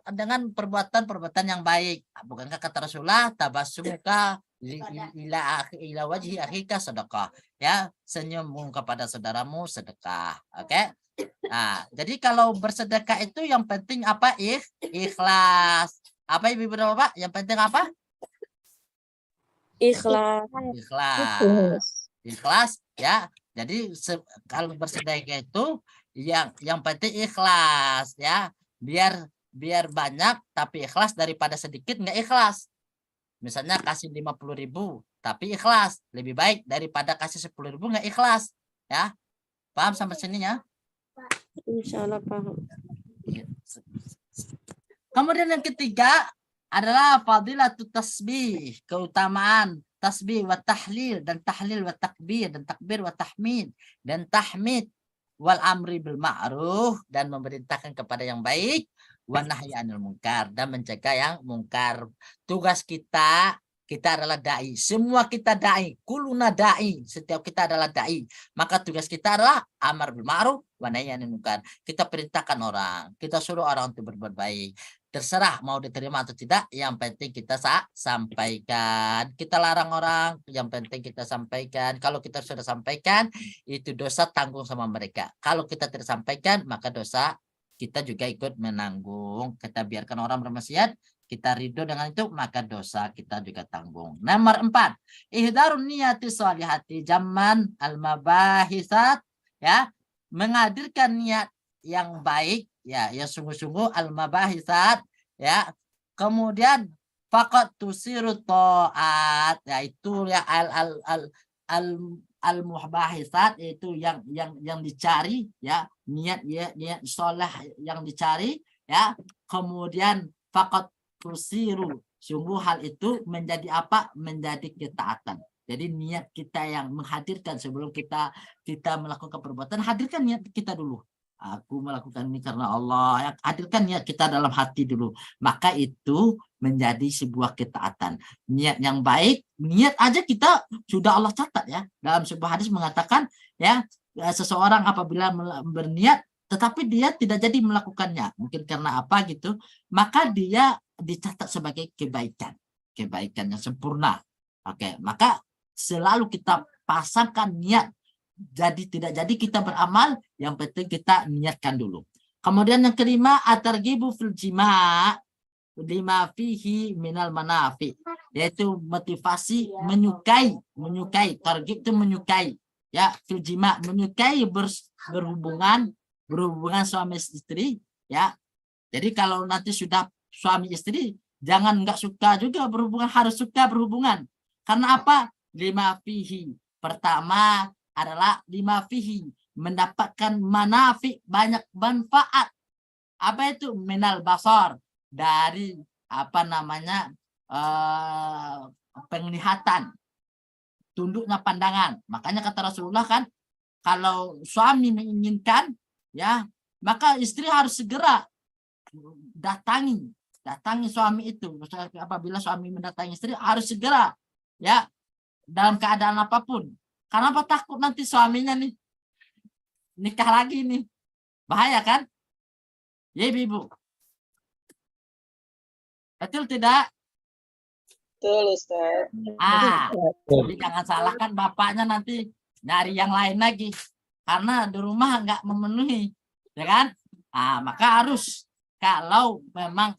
dengan perbuatan yang baik. Bukankah kata Rasulullah, tabassumuka ila wajhi akhika sedekah, ya, senyum kepada saudaramu sedekah. Oke. Nah, jadi kalau bersedekah itu yang penting apa? Ikhlas. Apa Ibu Bapak? Yang penting apa? Ikhlas, ya. Jadi kalau bersedekah itu yang penting ikhlas, ya. Biar banyak tapi ikhlas daripada sedikit nggak ikhlas. Misalnya kasih 50.000 tapi ikhlas, lebih baik daripada kasih 10.000 nggak ikhlas, ya. Paham sampai sininya? Insyaallah paham. Kemudian yang ketiga adalah fadilatut tasbih, keutamaan tasbih wa tahlil wa takbir dan takbir wa tahmid dan tahmid wal amri bil ma'ruf, dan memerintahkan kepada yang baik, wa nahyi 'anil munkar, dan mencegah yang mungkar. Tugas kita adalah dai. Semua kita dai, kuluna dai. Setiap kita adalah dai. Maka tugas kita adalah amar bil ma'ruf wa nahyi 'anil munkar. Kita perintahkan orang, kita suruh orang untuk berbuat baik. Terserah mau diterima atau tidak, yang penting kita sampaikan. Kita larang orang, yang penting kita sampaikan. Kalau kita sudah sampaikan, itu dosa tanggung sama mereka. Kalau kita tidak sampaikan, maka dosa kita juga ikut menanggung. Kita biarkan orang bermaksiat, kita ridho dengan itu, maka dosa kita juga tanggung. Nomor 4, ihdarun niyati sholihati zaman al-mabahisat, ya, menghadirkan niat yang baik, ya, yang sungguh-sungguh al-mabahisat, ya. Kemudian faqat tusiru ta'at, yaitu ya al-mubahisat, itu yang dicari, ya, niat sholih yang dicari, ya. Kemudian faqat tusiru, sungguh hal itu menjadi apa? Menjadi ketaatan. Jadi niat kita yang menghadirkan sebelum kita melakukan perbuatan, hadirkan niat kita dulu. Aku melakukan ini karena Allah. Ya, hadirkan niat kita dalam hati dulu. Maka itu menjadi sebuah ketaatan. Niat yang baik, niat aja kita sudah Allah catat, ya. Dalam sebuah hadis mengatakan, ya, seseorang apabila berniat tetapi dia tidak jadi melakukannya, mungkin karena apa gitu, maka dia dicatat sebagai kebaikan yang sempurna. Oke, maka selalu kita pasangkan niat. Jadi tidak jadi kita beramal, yang penting kita niatkan dulu. Kemudian yang kelima, at-targhibu fil jima' lima fihi minal manafi, yaitu motivasi menyukai, targhib itu menyukai, ya, fil jima', menyukai berhubungan suami istri, ya. Jadi kalau nanti sudah suami istri, jangan nggak suka juga berhubungan, harus suka berhubungan. Karena apa? Lima fihi. Pertama adalah lima fihi, mendapatkan manafi, banyak manfaat. Apa itu? Minal basar, dari apa namanya, penglihatan, tunduknya pandangan. Makanya kata Rasulullah kan, kalau suami menginginkan, ya, maka istri harus segera datangi suami itu. Apabila suami mendatangi istri, harus segera, ya, dalam keadaan apapun. Karena apa? Takut nanti suaminya nih nikah lagi nih, bahaya kan? Ya ibu, betul tidak? Betul, Ustaz. Jadi jangan salahkan bapaknya nanti nyari yang lain lagi karena di rumah nggak memenuhi, ya kan? Maka harus, kalau memang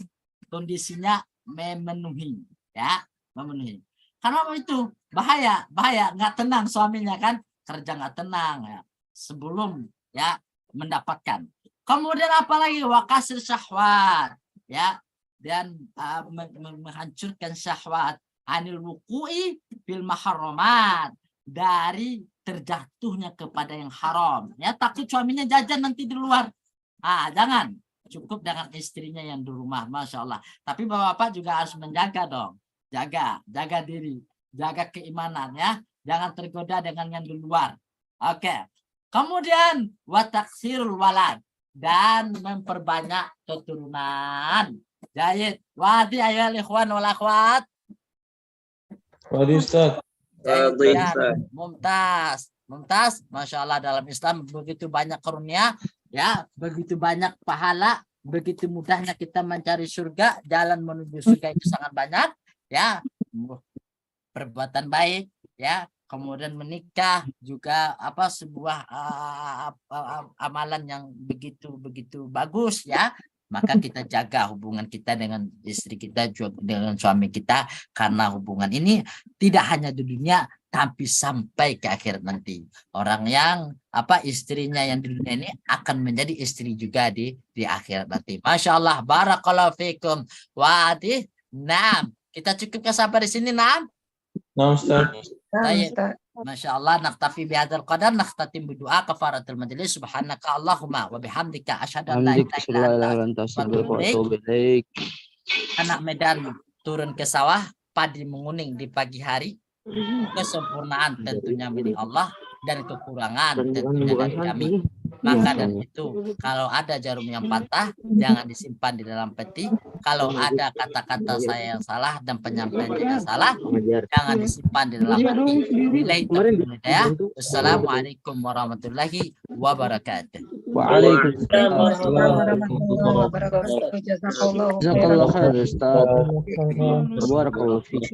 kondisinya memenuhi, ya, memenuhi. Karena itu bahaya, nggak tenang suaminya kan, kerja nggak tenang, ya, sebelum, ya, mendapatkan. Kemudian apalagi wakasir syahwat, ya, dan menghancurkan syahwat, anil wuku'i bil muharramat, dari terjatuhnya kepada yang haram, ya, takut suaminya jajan nanti di luar. Jangan, cukup dengan istrinya yang di rumah, masya Allah. Tapi bapak juga harus menjaga dong, jaga diri, jaga keimanan, ya, jangan tergoda dengan yang di luar. Oke. Kemudian wataksirul walad, dan memperbanyak keturunan. Jahit, wadi ayol ikhwan wal akhwat. Wadi Ustaz. Mumtaz, masya Allah, dalam Islam begitu banyak karunia, ya, begitu banyak pahala, begitu mudahnya kita mencari surga, jalan menuju surga itu sangat banyak, ya, perbuatan baik, ya, kemudian menikah juga apa sebuah amalan yang begitu bagus, ya. Maka kita jaga hubungan kita dengan istri kita, juga dengan suami kita, karena hubungan ini tidak hanya di dunia tapi sampai ke akhirat nanti. Orang yang istrinya yang di dunia ini akan menjadi istri juga di akhirat nanti. Masya Allah, barakallahu fikum. Wadih, nam. Kita cukupkan sampai di sini, nam. Nah, Ustaz. Masya Allah, naktafi bihadzal qadar, nakhtatim berdoa kafaratul majlis, subhanaka Allahumma wa bihamdika asyhadu an la ilaha illa anta astaghfiruka wa atubu ilaik. Anak Medan turun ke sawah, padi menguning di pagi hari. Kesempurnaan tentunya milik Allah dan kekurangan tentunya dari kami. Maka dari itu, kalau ada jarum yang patah, jangan disimpan di dalam peti. Kalau ada kata-kata saya yang salah dan penyampaiannya yang salah, jangan disimpan di dalam peti. Nilai hidayah. Wassalamualaikum warahmatullahi wabarakatuh. Waalaikumsalam Warahmatullahi wabarakatuh. Jazakallah. Jazakallah khair Ustaz. Barakallahu fiik.